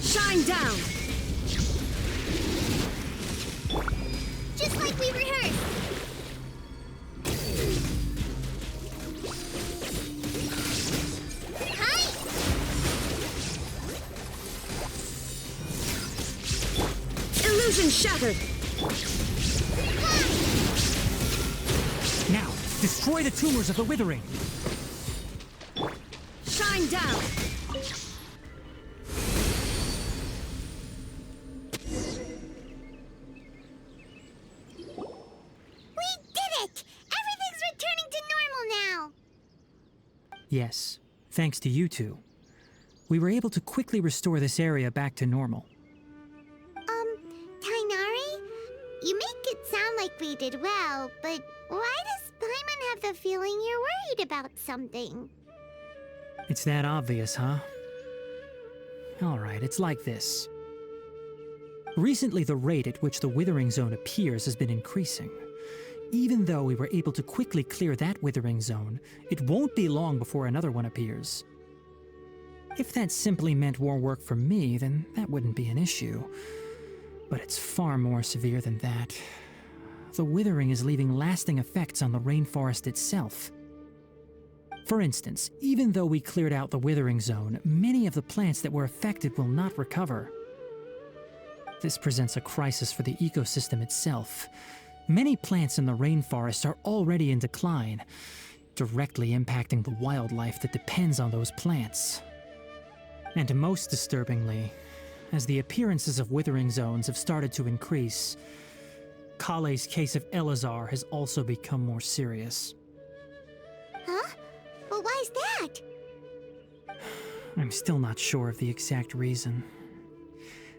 Shine down! Just like we rehearsed! Hi! Illusion shattered! Now, destroy the tumors of the Withering. Shine down! Yes, thanks to you two. We were able to quickly restore this area back to normal. Tighnari? You make it sound like we did well, but why does Paimon have the feeling you're worried about something? It's that obvious, huh? Alright, it's like this. Recently, the rate at which the Withering Zone appears has been increasing. Even though we were able to quickly clear that Withering Zone, it won't be long before another one appears. If that simply meant more work for me, then that wouldn't be an issue. But it's far more severe than that. The Withering is leaving lasting effects on the rainforest itself. For instance, even though we cleared out the Withering Zone, many of the plants that were affected will not recover. This presents a crisis for the ecosystem itself. Many plants in the rainforest are already in decline, directly impacting the wildlife that depends on those plants. And most disturbingly, as the appearances of Withering Zones have started to increase, Collei's case of Elazar has also become more serious. Huh? Well, why's that? I'm still not sure of the exact reason.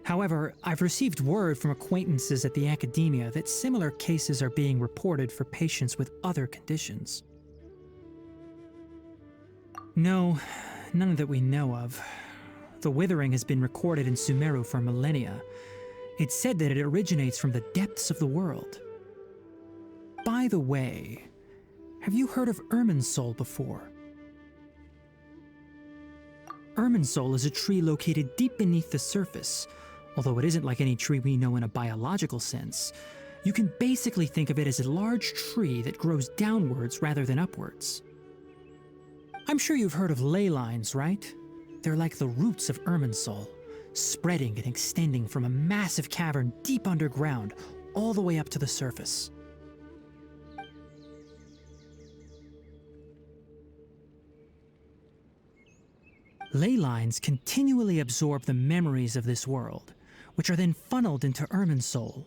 However, I've received word from acquaintances at the academia that similar cases are being reported for patients with other conditions. No, none that we know of. The Withering has been recorded in Sumeru for millennia. It's said that it originates from the depths of the world. By the way, have you heard of Irminsul before? Irminsul is a tree located deep beneath the surface. Although it isn't like any tree we know in a biological sense, you can basically think of it as a large tree that grows downwards rather than upwards. I'm sure you've heard of ley lines, right? They're like the roots of Irminsul, spreading and extending from a massive cavern deep underground all the way up to the surface. Ley lines continually absorb the memories of this world, which are then funneled into Irminsul,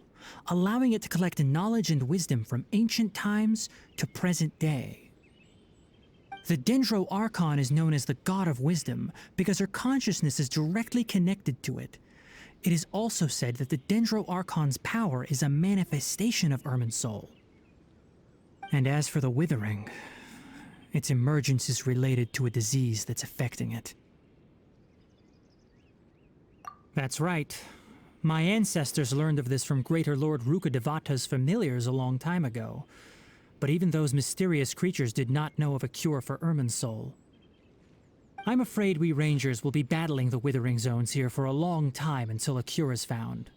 allowing it to collect knowledge and wisdom from ancient times to present day. The Dendro Archon is known as the God of Wisdom because her consciousness is directly connected to it. It is also said that the Dendro Archon's power is a manifestation of Irminsul. And as for the Withering, its emergence is related to a disease that's affecting it. That's right. My ancestors learned of this from Greater Lord Rukkhadevata's familiars a long time ago. But even those mysterious creatures did not know of a cure for Irminsul. I'm afraid we Rangers will be battling the Withering Zones here for a long time until a cure is found.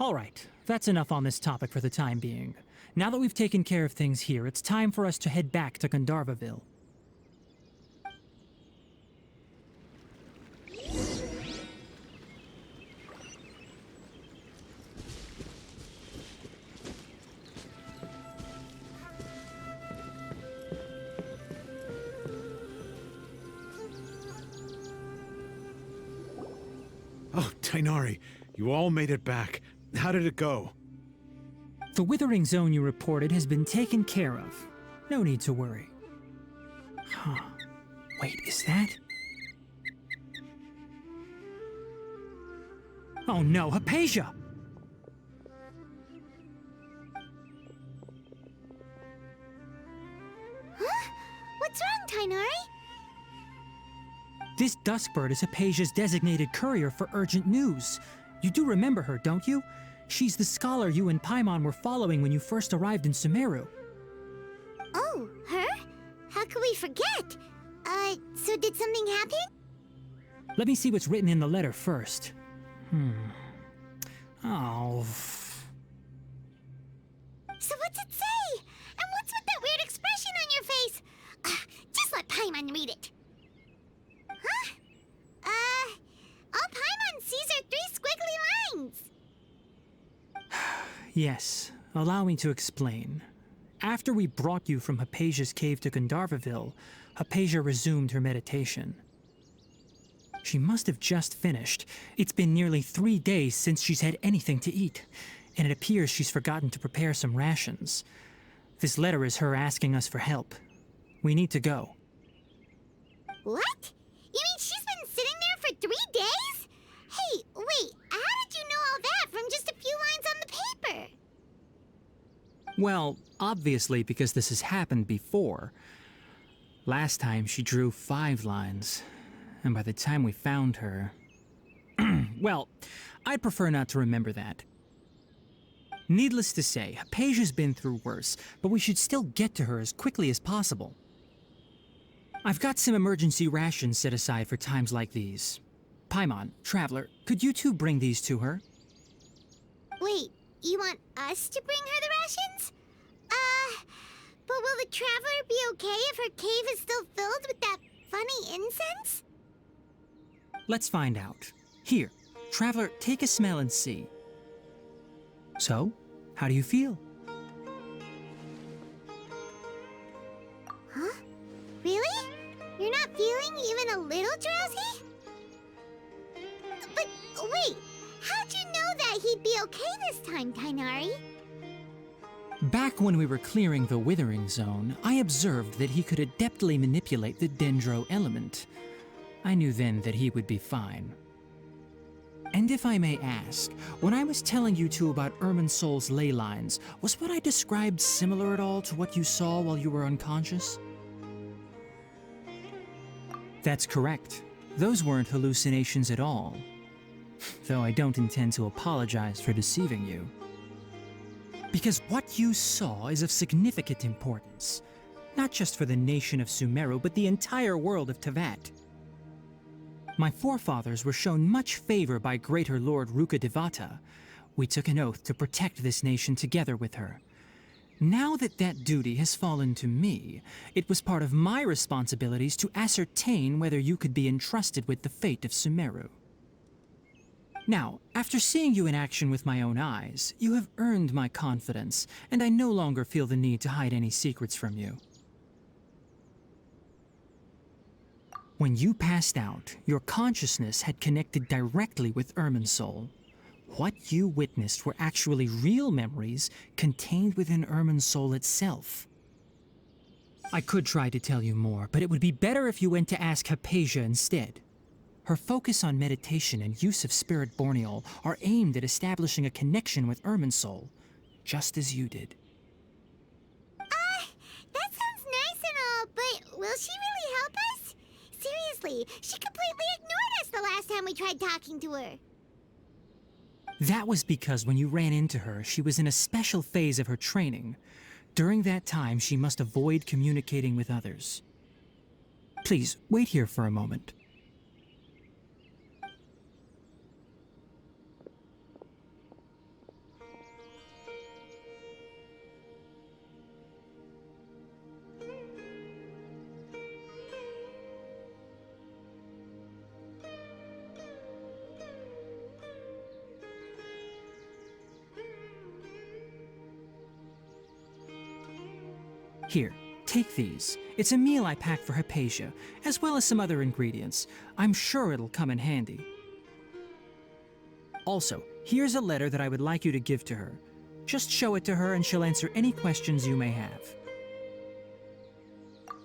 Alright, that's enough on this topic for the time being. Now that we've taken care of things here, it's time for us to head back to Gandharvaville. Oh, Tighnari, you all made it back. How did it go? The Withering Zone you reported has been taken care of. No need to worry. Huh. Wait, is that? Oh no, Hypasia! Huh? What's wrong, Tighnari? This Duskbird is Hypasia's designated courier for urgent news. You do remember her, don't you? She's the scholar you and Paimon were following when you first arrived in Sumeru. Oh, her? How could we forget? So did something happen? Let me see what's written in the letter first. Oh. So what's it say? And what's with that weird expression on your face? Just let Paimon read it. Huh? All Paimon sees are 3 squiggly lines. Yes, allow me to explain. After we brought you from Hypasia's cave to Gandharvaville, Hypasia resumed her meditation. She must have just finished. It's been nearly 3 days since she's had anything to eat, and it appears she's forgotten to prepare some rations. This letter is her asking us for help. We need to go. What? You mean she's been sitting there for 3 days? Hey, wait, how did you know all that from just a few lines on the paper? Well, obviously because this has happened before. Last time she drew 5 lines, and by the time we found her... well, I'd prefer not to remember that. Needless to say, Hypasia's been through worse, but we should still get to her as quickly as possible. I've got some emergency rations set aside for times like these. Paimon, Traveler, could you two bring these to her? Wait, you want us to bring her the rations? But will the Traveler be okay if her cave is still filled with that funny incense? Let's find out. Here, Traveler, take a smell and see. So, how do you feel? Huh? Really? You're not feeling even a little drowsy? But wait, how'd you know that he'd be okay this time, Tighnari? Back when we were clearing the Withering zone, I observed that he could adeptly manipulate the Dendro element. I knew then that he would be fine. And if I may ask, when I was telling you two about Irminsul's ley lines, was what I described similar at all to what you saw while you were unconscious? That's correct. Those weren't hallucinations at all. Though I don't intend to apologize for deceiving you. Because what you saw is of significant importance, not just for the nation of Sumeru, but the entire world of Teyvat. My forefathers were shown much favor by Greater Lord Rukkhadevata. We took an oath to protect this nation together with her. Now that that duty has fallen to me, it was part of my responsibilities to ascertain whether you could be entrusted with the fate of Sumeru. Now, after seeing you in action with my own eyes, you have earned my confidence, and I no longer feel the need to hide any secrets from you. When you passed out, your consciousness had connected directly with Irminsul. What you witnessed were actually real memories contained within Irminsul itself. I could try to tell you more, but it would be better if you went to ask Hypasia instead. Her focus on meditation and use of Spirit Borneol are aimed at establishing a connection with Irminsul, just as you did. That sounds nice and all, but will she really help us? Seriously, she completely ignored us the last time we tried talking to her. That was because when you ran into her, she was in a special phase of her training. During that time, she must avoid communicating with others. Please, wait here for a moment. Here, take these. It's a meal I packed for Hypasia, as well as some other ingredients. I'm sure it'll come in handy. Also, here's a letter that I would like you to give to her. Just show it to her and she'll answer any questions you may have.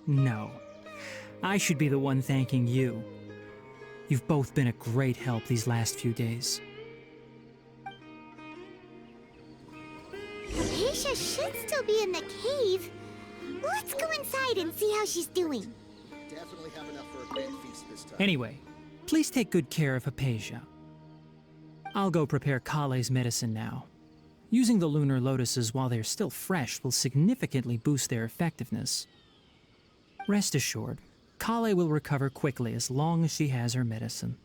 No. I should be the one thanking you. You've both been a great help these last few days. Hypasia should still be in the cave. Let's go inside and see how she's doing. Definitely have enough for a great feast this time. Anyway, please take good care of Hypasia. I'll go prepare Collei's medicine now. Using the lunar lotuses while they're still fresh will significantly boost their effectiveness. Rest assured, Collei will recover quickly as long as she has her medicine.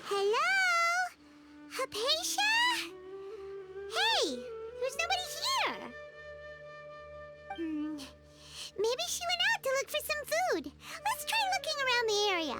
Hello? Hypasia? Hey, there's nobody here. Maybe she went out to look for some food. Let's try looking around the area.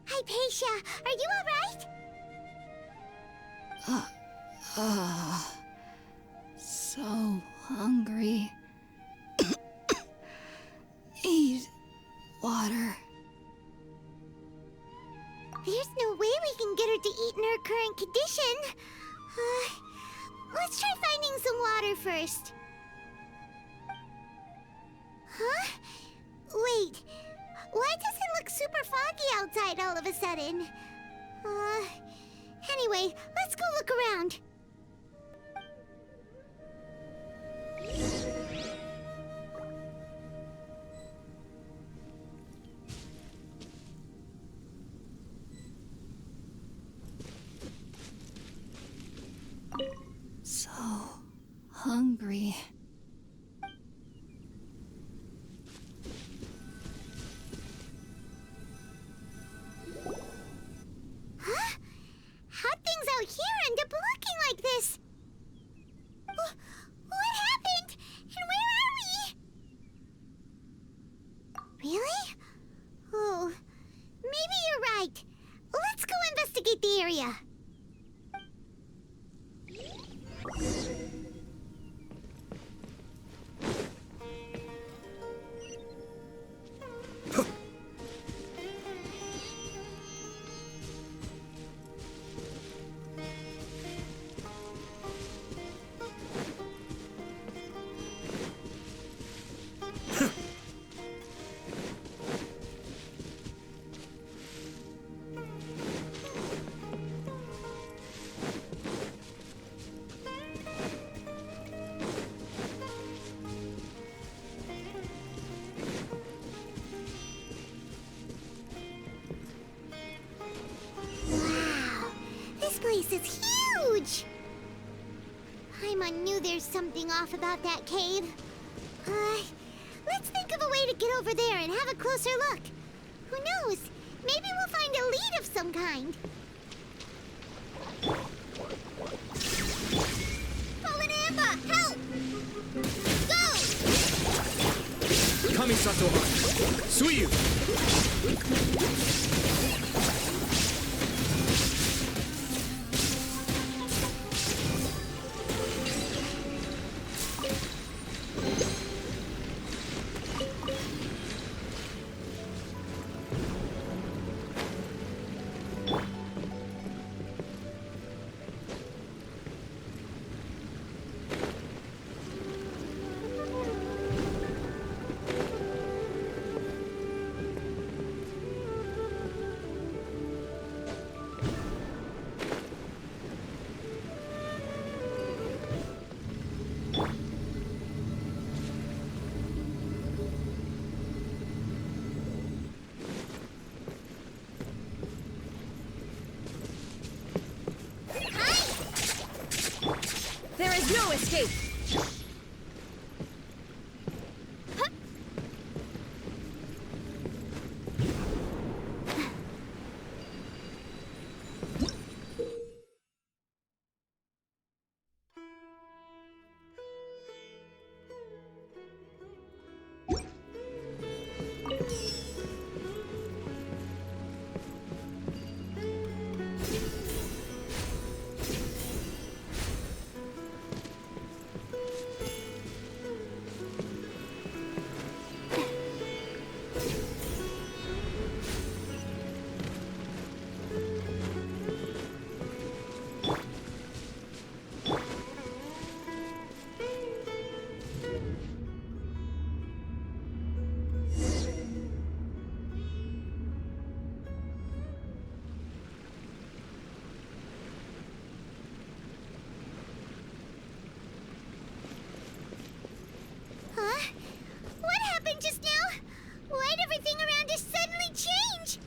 Hypasia, are you alright? So hungry. Need water. There's no way we can get her to eat in her current condition. Let's try finding some water first. Huh? Wait. Why does it look super foggy outside all of a sudden? Anyway, let's go look around. So hungry. Huh? How'd things out here end up looking like this? What happened? And where are we? Really? Oh, maybe you're right. Let's go investigate the area. This place is huge! Paimon knew there's something off about that cave. Let's think of a way to get over there and have a closer look. Who knows? Maybe we'll find a lead of some kind. Fallen Amber, help! Go! Kamisato, Suyu! Huh? What happened just now? Why'd everything around us suddenly change?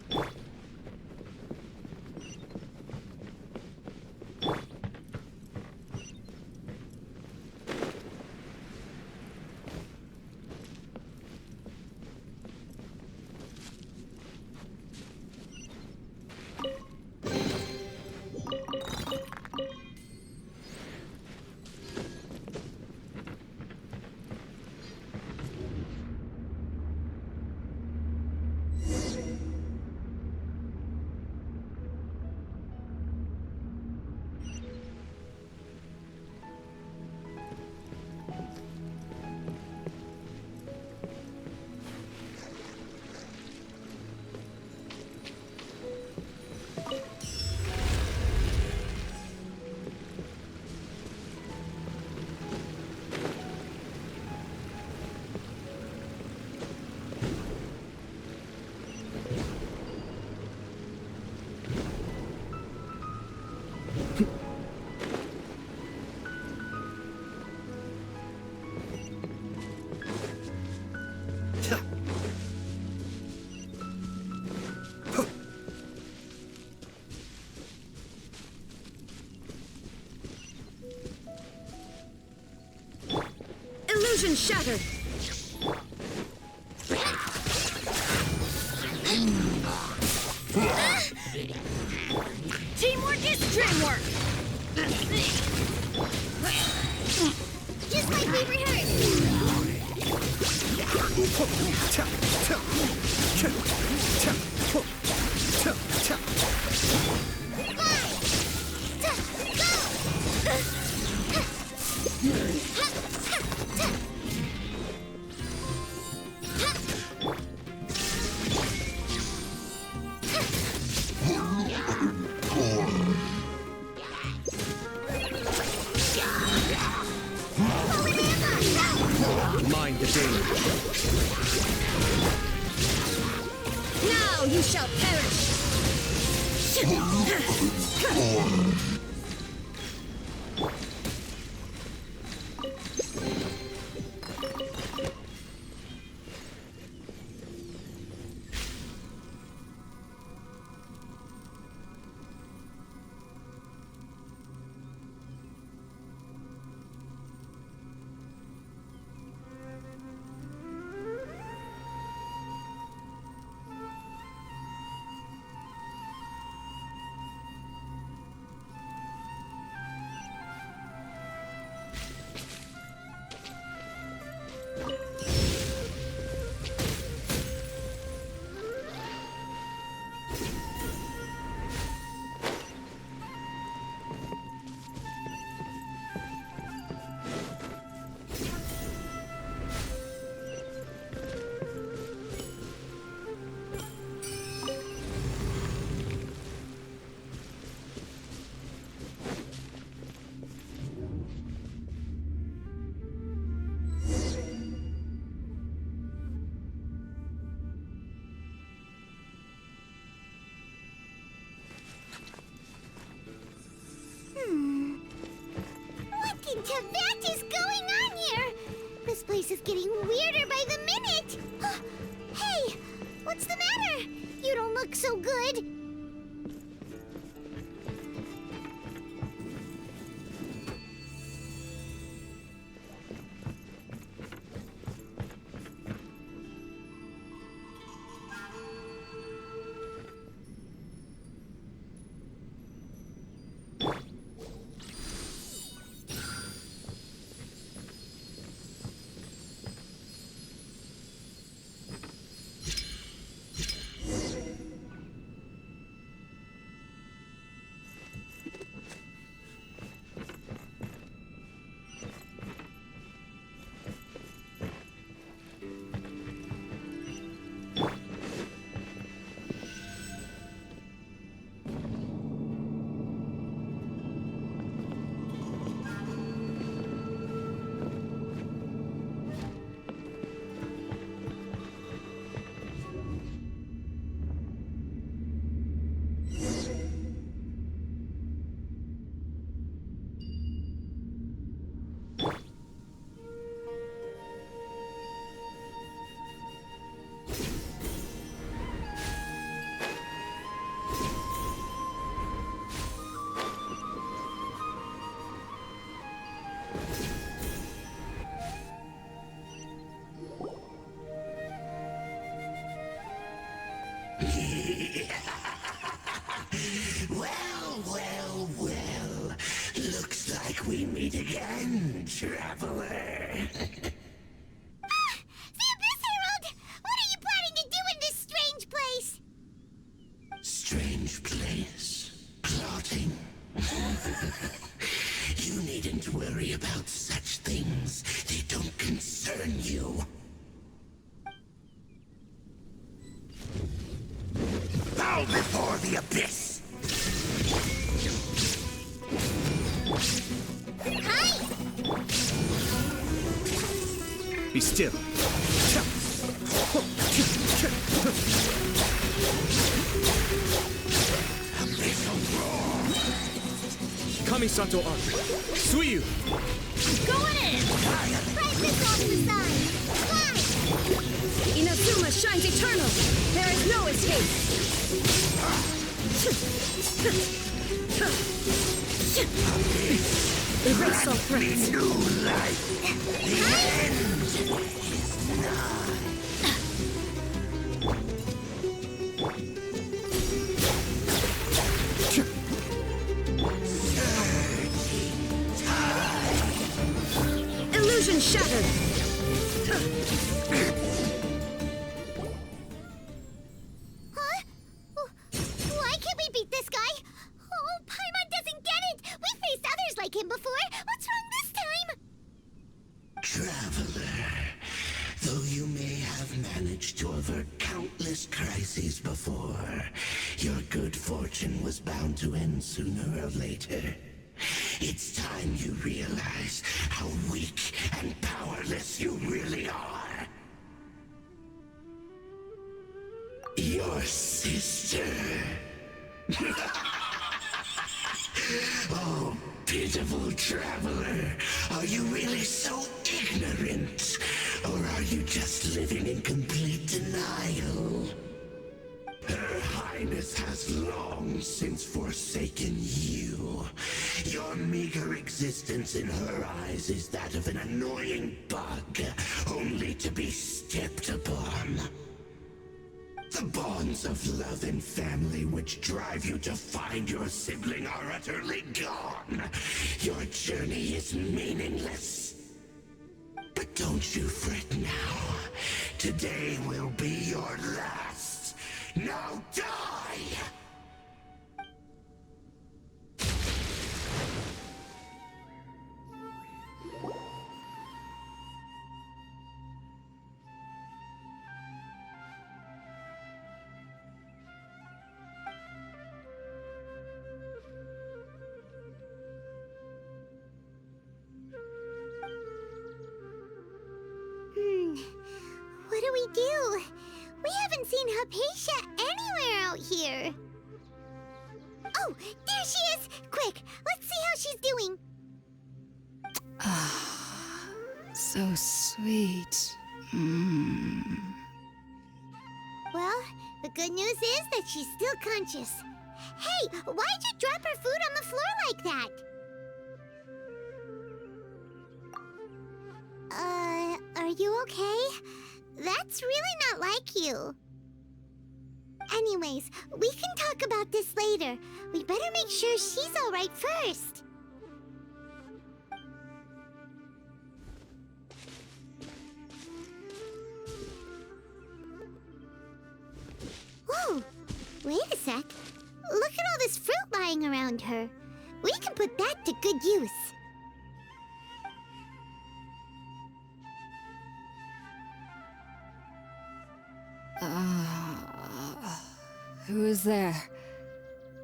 Illusion shattered! Teamwork is dreamwork! Just like we rehearsed! Mind the danger. Now you shall perish! What is going on here? This place is getting weirder by the minute. Hey, what's the matter? You don't look so good. again, traveler. The Abyss Herald! What are you planning to do in this strange place? Strange place. Plotting. You needn't worry about such things. They don't concern you. Bow before the abyss! Hi! Be still. Kamisato Arc. Suyu! Going in! Press this off the side! Fly! Inazuma shines eternal! There is no escape! Erase all threats! New life! The end is nigh! Illusion shattered! Huh? Why can't we beat this guy? Oh, Paimon doesn't get it! We faced others like him before! What's wrong this time? Traveler, though you may have managed to avert countless crises before, your good fortune was bound to end sooner or later. It's time you realize how weak and powerless you really are. Your sister. Oh, pitiful traveler. Are you really so ignorant? Or are you just living in complete denial? Her Highness has long since forsaken you. Your meager existence in her eyes is that of an annoying bug, only to be stepped upon. The bonds of love and family which drive you to find your sibling are utterly gone. Your journey is meaningless. But don't you fret now. Today will be your last. Now die! What do we do? We haven't seen Hypasia anywhere out here. Oh, there she is! Quick, let's see how she's doing. So sweet. Well, the good news is that she's still conscious. Hey, why'd you drop her food on the floor like that? Are you okay? That's really not like you. Anyways, we can talk about this later. We better make sure she's all right first. Whoa, wait a sec. Look at all this fruit lying around her. We can put that to good use. Who is there?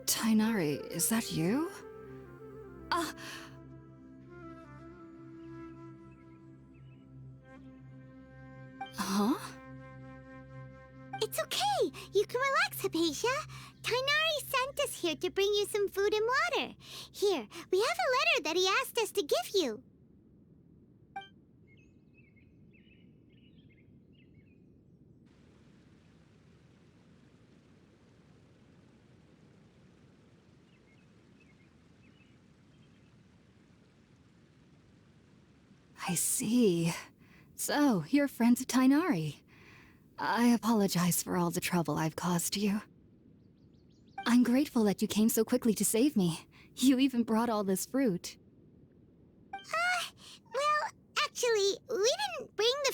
Tighnari, is that you? Huh? It's okay. You can relax, Hypasia. Tighnari sent us here to bring you some food and water. Here, we have a letter that he asked us to give you. I see. So, you're friends of Tighnari. I apologize for all the trouble I've caused you. I'm grateful that you came so quickly to save me. You even brought all this fruit.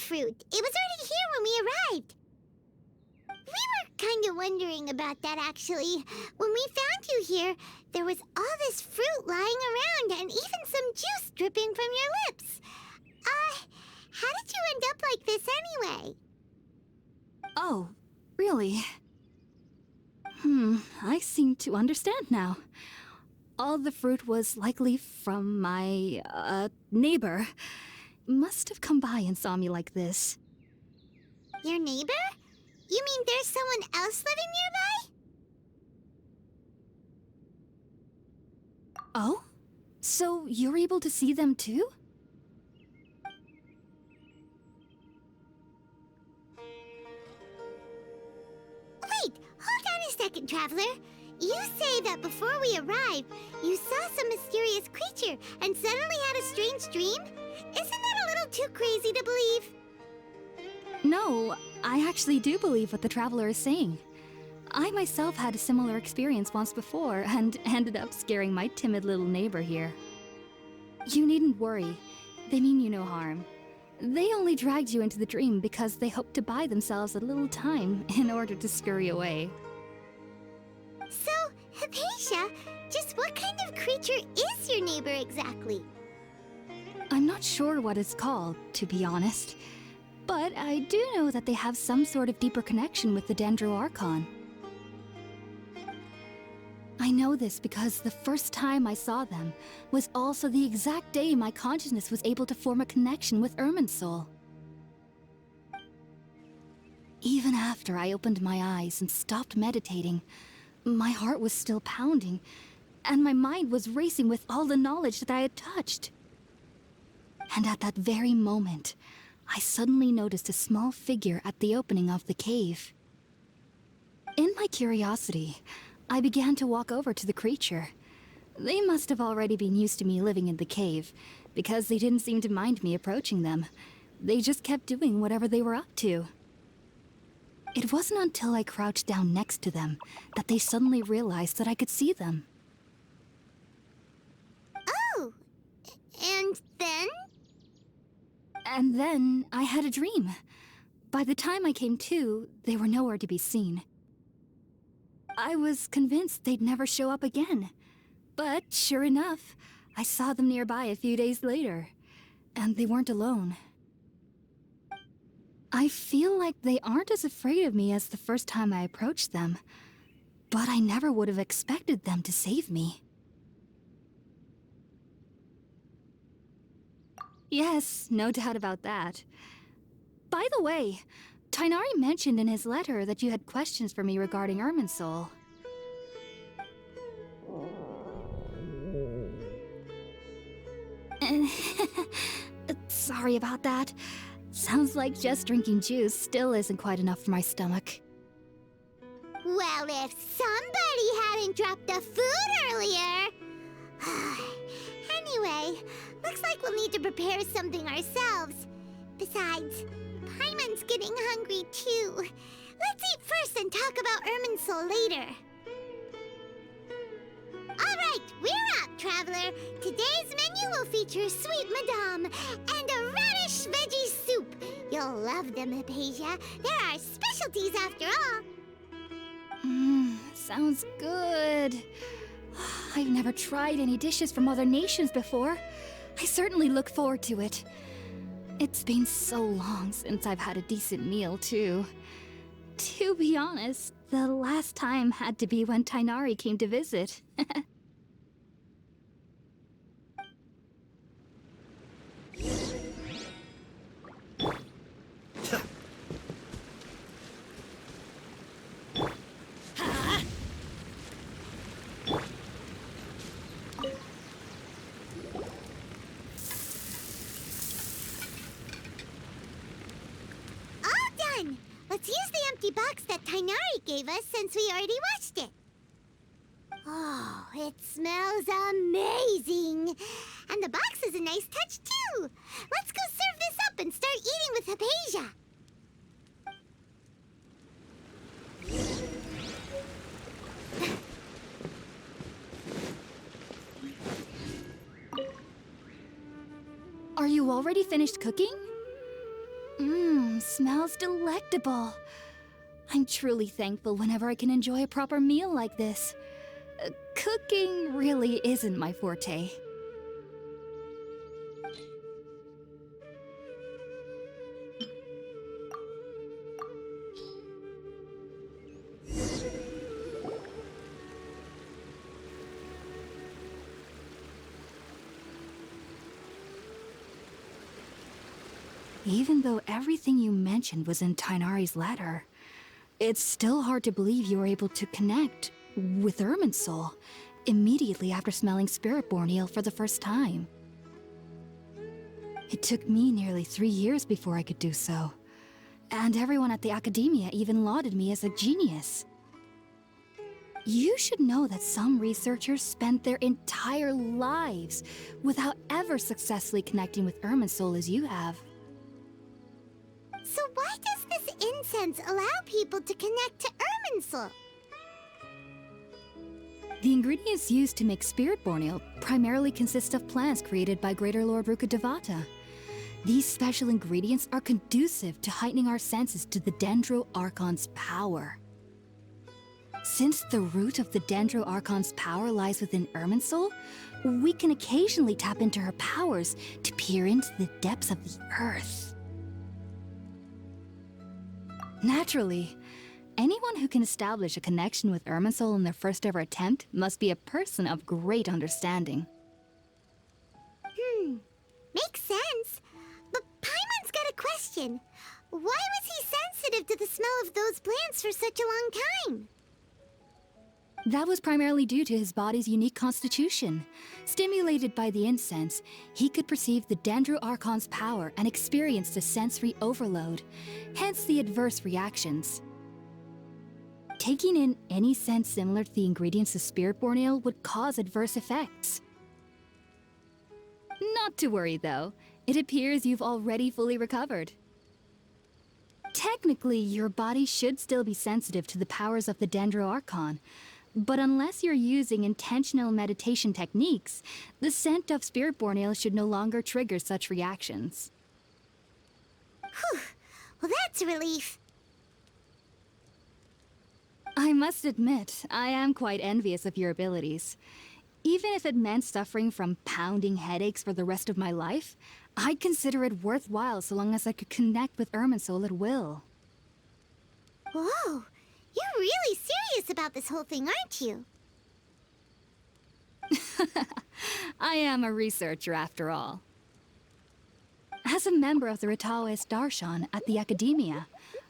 fruit. It was already here when we arrived. We were kind of wondering about that, actually. When we found you here, there was all this fruit lying around and even some juice dripping from your lips. How did you end up like this anyway? Oh, really? I seem to understand now. All the fruit was likely from my, neighbor. Must have come by and saw me like this. Your neighbor? You mean there's someone else living nearby? Oh? So you're able to see them too? Wait, hold on a second, Traveler. You say that before we arrived, you saw some mysterious creature and suddenly had a strange dream? Isn't that a little too crazy to believe? No, I actually do believe what the Traveler is saying. I myself had a similar experience once before and ended up scaring my timid little neighbor here. You needn't worry. They mean you no harm. They only dragged you into the dream because they hoped to buy themselves a little time in order to scurry away. So, Hypasia, just what kind of creature is your neighbor exactly? I'm not sure what it's called, to be honest. But I do know that they have some sort of deeper connection with the Dendro Archon. I know this because the first time I saw them was also the exact day my consciousness was able to form a connection with Irminsul. Even after I opened my eyes and stopped meditating, my heart was still pounding, and my mind was racing with all the knowledge that I had touched. And at that very moment, I suddenly noticed a small figure at the opening of the cave. In my curiosity, I began to walk over to the creature. They must have already been used to me living in the cave, because they didn't seem to mind me approaching them. They just kept doing whatever they were up to. It wasn't until I crouched down next to them that they suddenly realized that I could see them. Oh, and then? And then I had a dream. By the time I came to, they were nowhere to be seen. I was convinced they'd never show up again. But sure enough, I saw them nearby a few days later. And they weren't alone. I feel like they aren't as afraid of me as the first time I approached them. But I never would have expected them to save me. Yes, no doubt about that. By the way, Tighnari mentioned in his letter that you had questions for me regarding Irminsul. Sorry about that. Sounds like just drinking juice still isn't quite enough for my stomach. Well, if somebody hadn't dropped the food earlier... Anyway, looks like we'll need to prepare something ourselves. Besides, Paimon's getting hungry too. Let's eat first and talk about Irminsul later. Alright, we're up, Traveler. Today's menu will feature sweet madame and a radish veggie soup. You'll love them, Hypasia. They're our specialties after all. Sounds good. I've never tried any dishes from other nations before. I certainly look forward to it. It's been so long since I've had a decent meal, too. To be honest, the last time had to be when Tighnari came to visit. Let's use the empty box that Tighnari gave us since we already watched it. Oh, it smells amazing. And the box is a nice touch, too. Let's go serve this up and start eating with Hypasia. Are you already finished cooking? Smells delectable. I'm truly thankful whenever I can enjoy a proper meal like this. Cooking really isn't my forte. Even though everything you mentioned was in Tighnari's letter, it's still hard to believe you were able to connect with Irminsul immediately after smelling Spiritborn ale for the first time. It took me nearly 3 years before I could do so, and everyone at the Academia even lauded me as a genius. You should know that some researchers spent their entire lives without ever successfully connecting with Irminsul as you have. So why does this incense allow people to connect to Irminsul? The ingredients used to make Spiritborn ale primarily consist of plants created by Greater Lord Devata. These special ingredients are conducive to heightening our senses to the Dendro Archon's power. Since the root of the Dendro Archon's power lies within Irminsul, we can occasionally tap into her powers to peer into the depths of the earth. Naturally, anyone who can establish a connection with Irminsul in their first ever attempt must be a person of great understanding. Makes sense. But Paimon's got a question. Why was he sensitive to the smell of those plants for such a long time? That was primarily due to his body's unique constitution. Stimulated by the incense, he could perceive the Dendro Archon's power and experienced a sensory overload, hence the adverse reactions. Taking in any scent similar to the ingredients of Spiritborn ale would cause adverse effects. Not to worry though, it appears you've already fully recovered. Technically, your body should still be sensitive to the powers of the Dendro Archon, but unless you're using intentional meditation techniques, the scent of Spiritborn ale should no longer trigger such reactions. Whew. Well, that's a relief. I must admit, I am quite envious of your abilities. Even if it meant suffering from pounding headaches for the rest of my life, I'd consider it worthwhile so long as I could connect with Irminsul at will. Whoa! You're really serious about this whole thing, aren't you? I am a researcher after all. As a member of the Ritaoist Darshan at the Academia,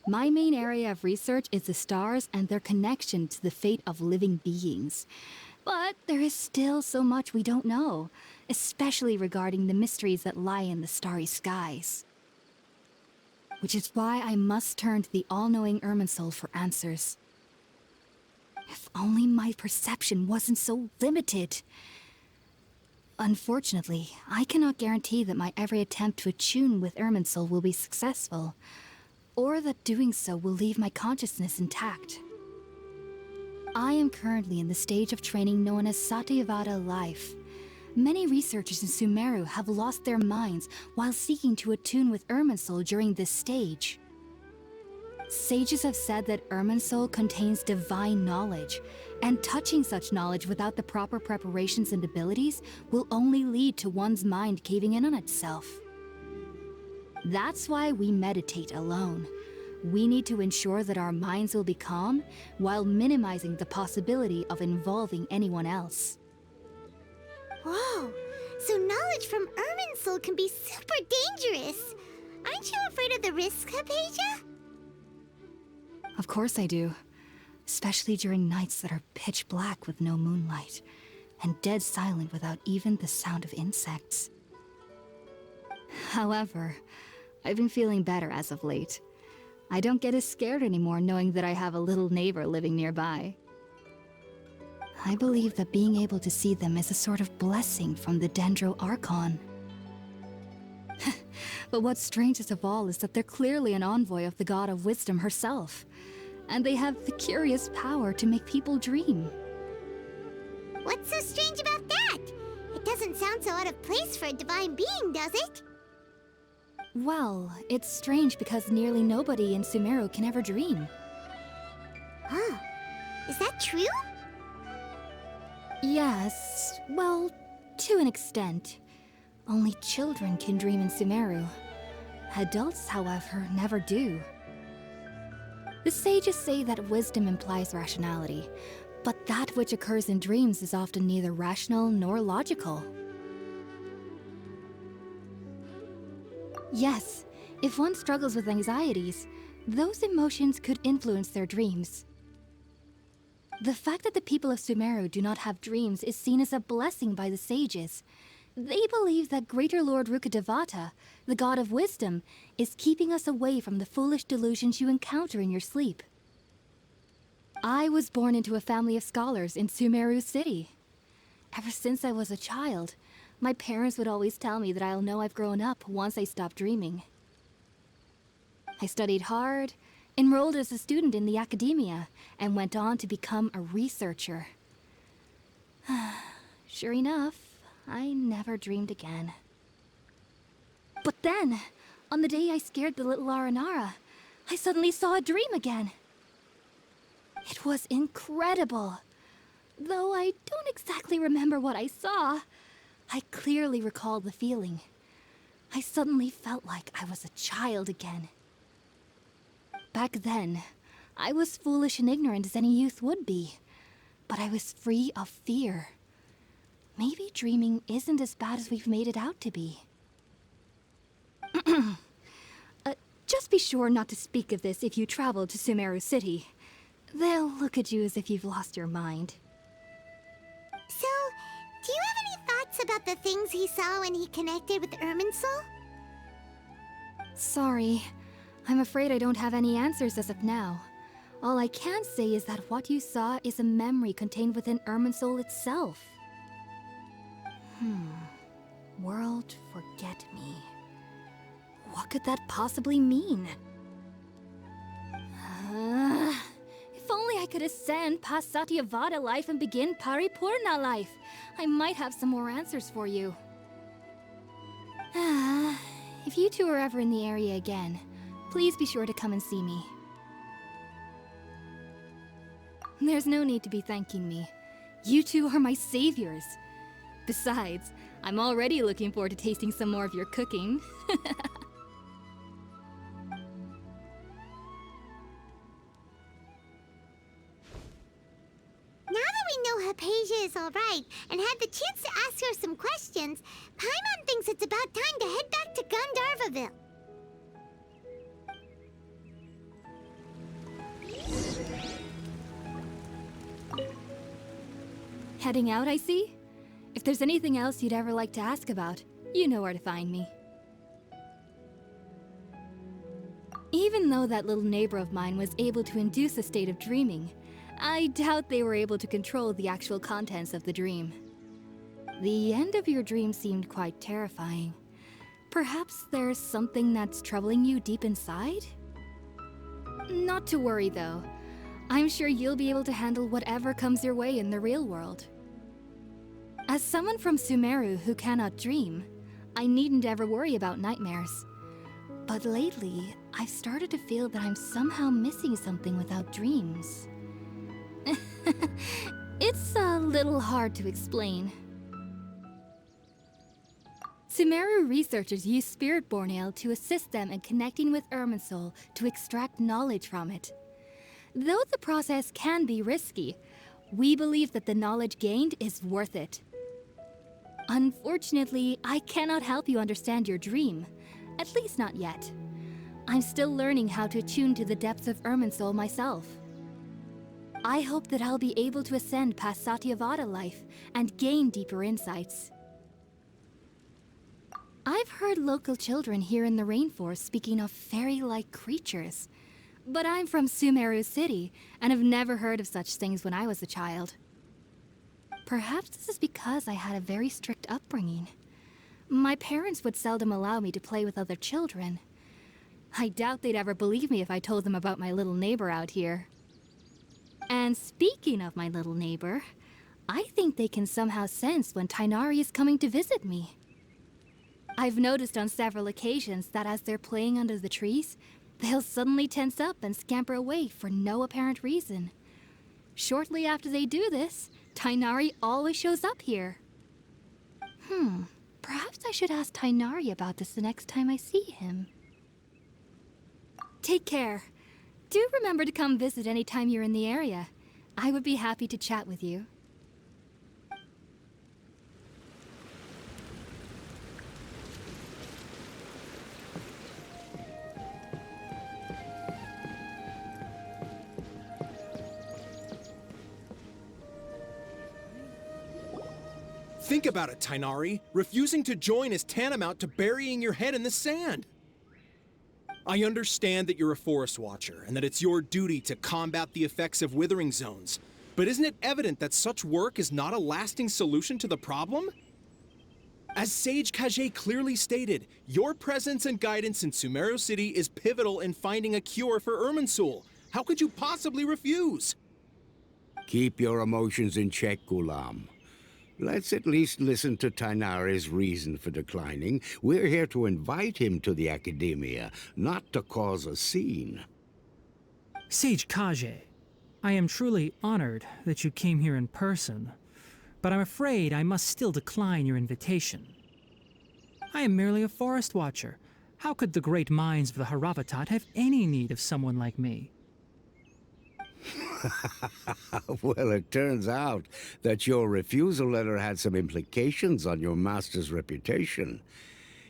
my main area of research is the stars and their connection to the fate of living beings. But there is still so much we don't know, especially regarding the mysteries that lie in the starry skies. Which is why I must turn to the all-knowing Irminsul for answers. If only my perception wasn't so limited. Unfortunately, I cannot guarantee that my every attempt to attune with Irminsul will be successful, or that doing so will leave my consciousness intact. I am currently in the stage of training known as Satyavada life. Many researchers in Sumeru have lost their minds while seeking to attune with Irminsul during this stage. Sages have said that Irminsul contains divine knowledge, and touching such knowledge without the proper preparations and abilities will only lead to one's mind caving in on itself. That's why we meditate alone. We need to ensure that our minds will be calm while minimizing the possibility of involving anyone else. Whoa! So knowledge from Irminsul can be super dangerous. Aren't you afraid of the risks, Hypasia? Of course I do. Especially during nights that are pitch black with no moonlight, and dead silent without even the sound of insects. However, I've been feeling better as of late. I don't get as scared anymore knowing that I have a little neighbor living nearby. I believe that being able to see them is a sort of blessing from the Dendro Archon. But what's strangest of all is that they're clearly an envoy of the God of Wisdom herself, and they have the curious power to make people dream. What's so strange about that? It doesn't sound so out of place for a divine being, does it? Well, it's strange because nearly nobody in Sumeru can ever dream. Huh. Is that true? Yes, well, to an extent. Only children can dream in Sumeru. Adults, however, never do. The sages say that wisdom implies rationality, but that which occurs in dreams is often neither rational nor logical. Yes, if one struggles with anxieties, those emotions could influence their dreams. The fact that the people of Sumeru do not have dreams is seen as a blessing by the sages. They believe that Greater Lord Rukkhadevata, the god of wisdom, is keeping us away from the foolish delusions you encounter in your sleep. I was born into a family of scholars in Sumeru City. Ever since I was a child, my parents would always tell me that I'll know I've grown up once I stop dreaming. I studied hard, enrolled as a student in the academia, and went on to become a researcher. Sure enough, I never dreamed again. But then, on the day I scared the little Aranara, I suddenly saw a dream again. It was incredible. Though I don't exactly remember what I saw, I clearly recall the feeling. I suddenly felt like I was a child again. Back then, I was foolish and ignorant as any youth would be, but I was free of fear. Maybe dreaming isn't as bad as we've made it out to be. Just be sure not to speak of this if you travel to Sumeru City. They'll look at you as if you've lost your mind. So, do you have any thoughts about the things he saw when he connected with Irminsul? Sorry. I'm afraid I don't have any answers as of now. All I can say is that what you saw is a memory contained within Irminsul itself. World forget me. What could that possibly mean? If only I could ascend past Satyavada life and begin Paripurna life, I might have some more answers for you. If you two are ever in the area again, please be sure to come and see me. There's no need to be thanking me. You two are my saviors. Besides, I'm already looking forward to tasting some more of your cooking. Now that we know Hypasia is alright and had the chance to ask her some questions, Paimon thinks it's about time to head back to Gandharvaville. Heading out, I see? If there's anything else you'd ever like to ask about, you know where to find me. Even though that little neighbor of mine was able to induce a state of dreaming, I doubt they were able to control the actual contents of the dream. The end of your dream seemed quite terrifying. Perhaps there's something that's troubling you deep inside? Not to worry, though. I'm sure you'll be able to handle whatever comes your way in the real world. As someone from Sumeru who cannot dream, I needn't ever worry about nightmares. But lately, I've started to feel that I'm somehow missing something without dreams. It's a little hard to explain. Sumeru researchers use Spirit-born Ale to assist them in connecting with Irminsul to extract knowledge from it. Though the process can be risky, we believe that the knowledge gained is worth it. Unfortunately, I cannot help you understand your dream, at least not yet. I'm still learning how to attune to the depths of Irminsul myself. I hope that I'll be able to ascend past Satyavada life and gain deeper insights. I've heard local children here in the rainforest speaking of fairy-like creatures, but I'm from Sumeru City and have never heard of such things when I was a child. Perhaps this is because I had a very strict upbringing. My parents would seldom allow me to play with other children. I doubt they'd ever believe me if I told them about my little neighbor out here. And speaking of my little neighbor, I think they can somehow sense when Tighnari is coming to visit me. I've noticed on several occasions that as they're playing under the trees, they'll suddenly tense up and scamper away for no apparent reason. Shortly after they do this, Tighnari always shows up here. Perhaps I should ask Tighnari about this the next time I see him. Take care. Do remember to come visit anytime you're in the area. I would be happy to chat with you. Think about it, Tighnari. Refusing to join is tantamount to burying your head in the sand. I understand that you're a forest watcher, and that it's your duty to combat the effects of withering zones. But isn't it evident that such work is not a lasting solution to the problem? As Sage Kage clearly stated, your presence and guidance in Sumeru City is pivotal in finding a cure for Irminsul. How could you possibly refuse? Keep your emotions in check, Ghulam. Let's at least listen to Tighnari's reason for declining. We're here to invite him to the Academia, not to cause a scene. Sage Kage, I am truly honored that you came here in person, but I'm afraid I must still decline your invitation. I am merely a forest watcher. How could the great minds of the Haravatat have any need of someone like me? Well, it turns out that your refusal letter had some implications on your master's reputation.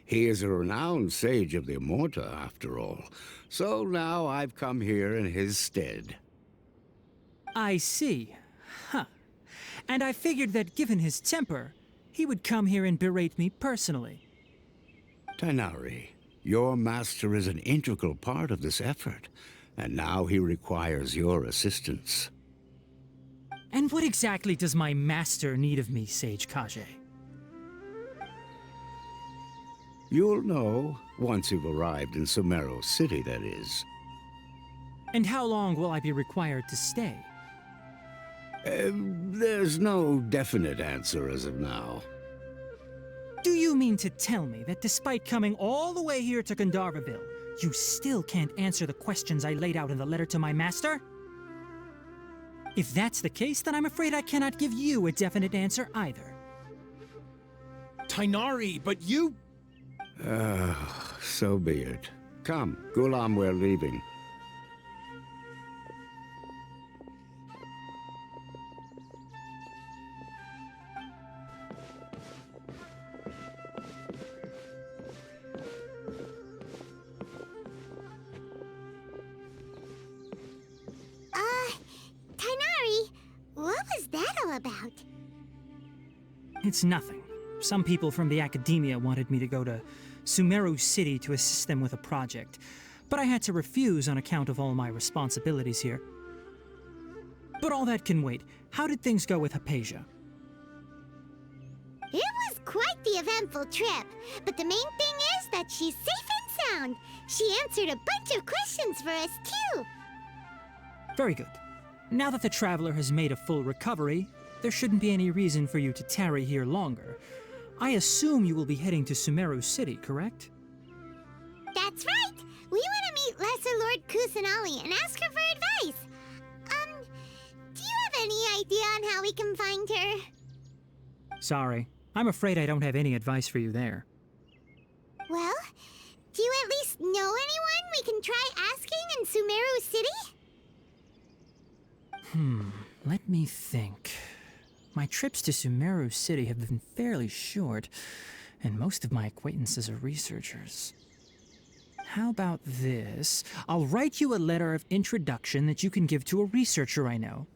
He is a renowned sage of the Immorta, after all. So now I've come here in his stead. I see. Huh. And I figured that given his temper, he would come here and berate me personally. Tighnari, your master is an integral part of this effort. And now he requires your assistance. And what exactly does my master need of me, Sage Kage? You'll know once you've arrived in Sumeru City, that is. And how long will I be required to stay? There's no definite answer as of now. Do you mean to tell me that despite coming all the way here to Gandharvaville, you still can't answer the questions I laid out in the letter to my master? If that's the case, then I'm afraid I cannot give you a definite answer either. Tighnari, but you... So be it. Come, Ghulam, we're leaving. Tighnari, what was that all about? It's nothing. Some people from the Academia wanted me to go to Sumeru City to assist them with a project, but I had to refuse on account of all my responsibilities here. But all that can wait. How did things go with Hypasia? It was quite the eventful trip, but the main thing is that she's safe and sound. She answered a bunch of questions for us, too. Very good. Now that the Traveler has made a full recovery, there shouldn't be any reason for you to tarry here longer. I assume you will be heading to Sumeru City, correct? That's right! We want to meet Lesser Lord Kusanali and ask her for advice. Do you have any idea on how we can find her? Sorry. I'm afraid I don't have any advice for you there. Well, do you at least know anyone we can try asking in Sumeru City? Let me think. My trips to Sumeru City have been fairly short, and most of my acquaintances are researchers. How about this? I'll write you a letter of introduction that you can give to a researcher I know.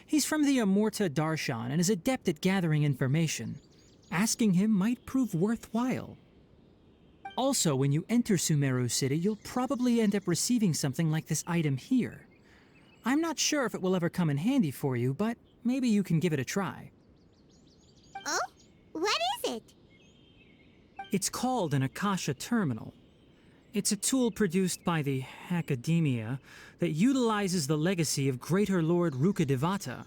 He's from the Immorta Darshan and is adept at gathering information. Asking him might prove worthwhile. Also, when you enter Sumeru City, you'll probably end up receiving something like this item here. I'm not sure if it will ever come in handy for you, but maybe you can give it a try. Oh? What is it? It's called an Akasha Terminal. It's a tool produced by the Academia that utilizes the legacy of Greater Lord Rukkhadevata.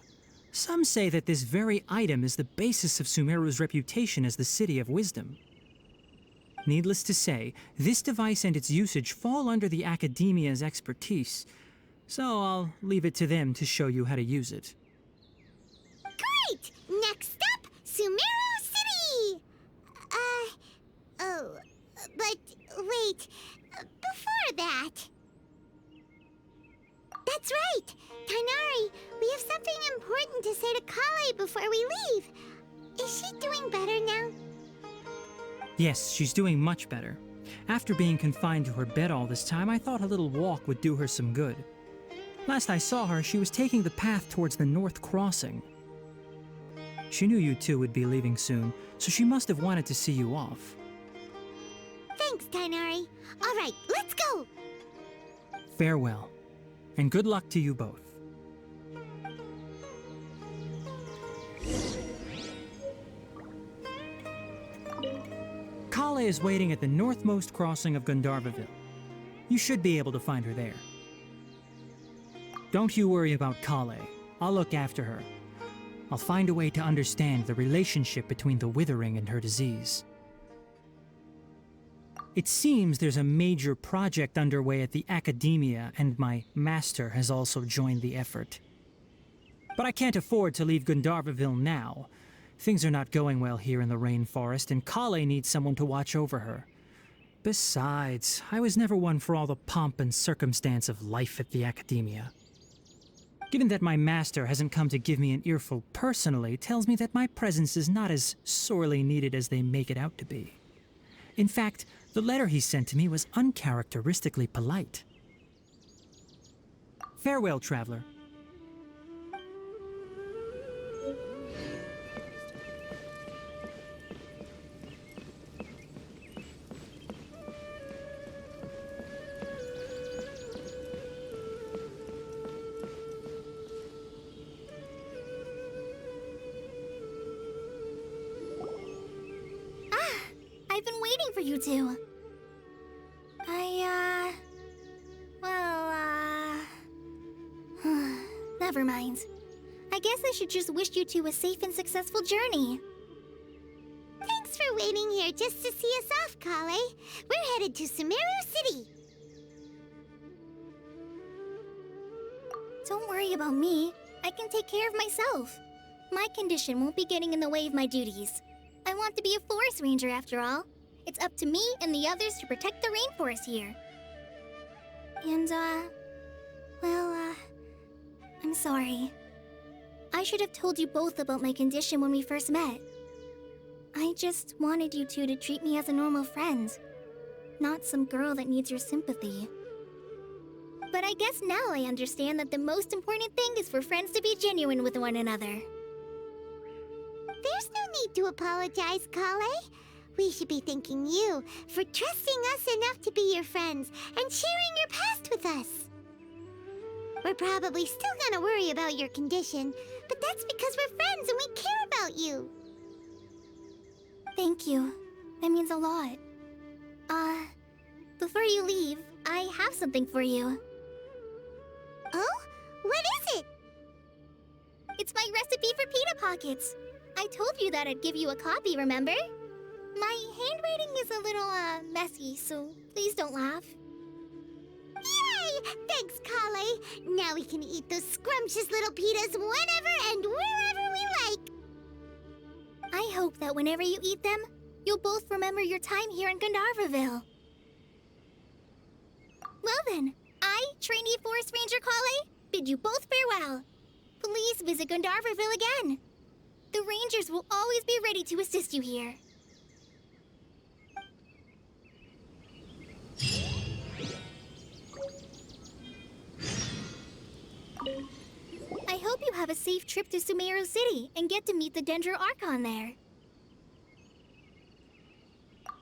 Some say that this very item is the basis of Sumeru's reputation as the City of Wisdom. Needless to say, this device and its usage fall under the Academia's expertise, so I'll leave it to them to show you how to use it. Great! Next up, Sumeru City! But wait, before that... That's right! Tighnari, we have something important to say to Collei before we leave. Is she doing better now? Yes, she's doing much better. After being confined to her bed all this time, I thought a little walk would do her some good. Last I saw her, she was taking the path towards the North Crossing. She knew you two would be leaving soon, so she must have wanted to see you off. Thanks, Tighnari. All right, let's go! Farewell, and good luck to you both. Collei is waiting at the northmost crossing of Gandharvaville. You should be able to find her there. Don't you worry about Collei. I'll look after her. I'll find a way to understand the relationship between the Withering and her disease. It seems there's a major project underway at the Academia, and my master has also joined the effort. But I can't afford to leave Gandharvaville now. Things are not going well here in the rainforest, and Collei needs someone to watch over her. Besides, I was never one for all the pomp and circumstance of life at the Academia. Given that my master hasn't come to give me an earful personally, tells me that my presence is not as sorely needed as they make it out to be. In fact, the letter he sent to me was uncharacteristically polite. Farewell, traveler. I've been waiting for you two. Never mind. I guess I should just wish you two a safe and successful journey. Thanks for waiting here just to see us off, Collei. We're headed to Sumeru City. Don't worry about me. I can take care of myself. My condition won't be getting in the way of my duties. I want to be a forest ranger after all. It's up to me and the others to protect the rainforest here. And, I'm sorry. I should have told you both about my condition when we first met. I just wanted you two to treat me as a normal friend, not some girl that needs your sympathy. But I guess now I understand that the most important thing is for friends to be genuine with one another. There's no need to apologize, Collei. We should be thanking you for trusting us enough to be your friends and sharing your past with us. We're probably still gonna worry about your condition, but that's because we're friends and we care about you. Thank you. That means a lot. Before you leave, I have something for you. Oh? What is it? It's my recipe for pita pockets. I told you that I'd give you a copy, remember? My handwriting is a little, messy, so please don't laugh. Yay! Thanks, Collei. Now we can eat those scrumptious little pitas whenever and wherever we like. I hope that whenever you eat them, you'll both remember your time here in Gandharvaville. Well then, I, trainee Forest Ranger Collei, bid you both farewell. Please visit Gandharvaville again. The Rangers will always be ready to assist you here. I hope you have a safe trip to Sumeru City and get to meet the Dendro Archon there.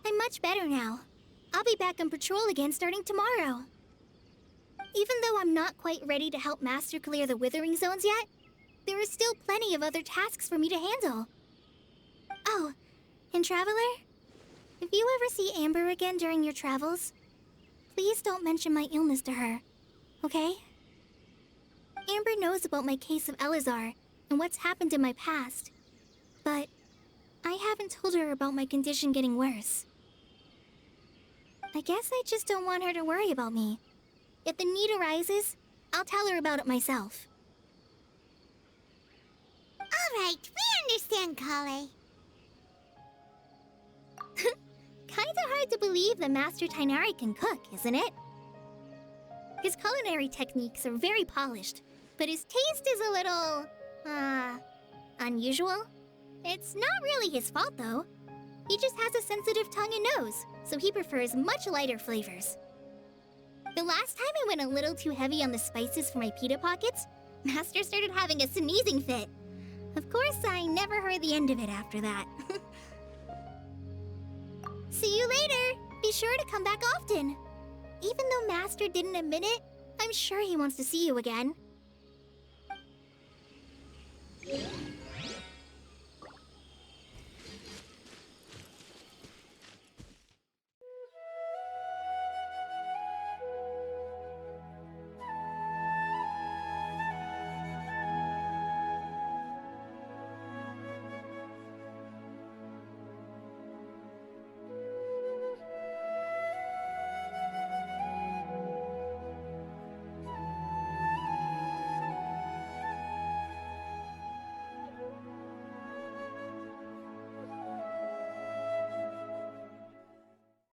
I'm much better now. I'll be back on patrol again starting tomorrow. Even though I'm not quite ready to help Master clear the Withering zones yet, there are still plenty of other tasks for me to handle. Oh, and Traveler, if you ever see Amber again during your travels, please don't mention my illness to her, okay? Amber knows about my case of Elazar and what's happened in my past, but I haven't told her about my condition getting worse. I guess I just don't want her to worry about me. If the need arises, I'll tell her about it myself. All right, we understand, Collei. Kinda hard to believe that Master Tighnari can cook, isn't it? His culinary techniques are very polished, but his taste is a little, unusual. It's not really his fault, though. He just has a sensitive tongue and nose, so he prefers much lighter flavors. The last time I went a little too heavy on the spices for my pita pockets, Master started having a sneezing fit. Of course, I never heard the end of it after that. See you later! Be sure to come back often. Even though Master didn't admit it, I'm sure he wants to see you again.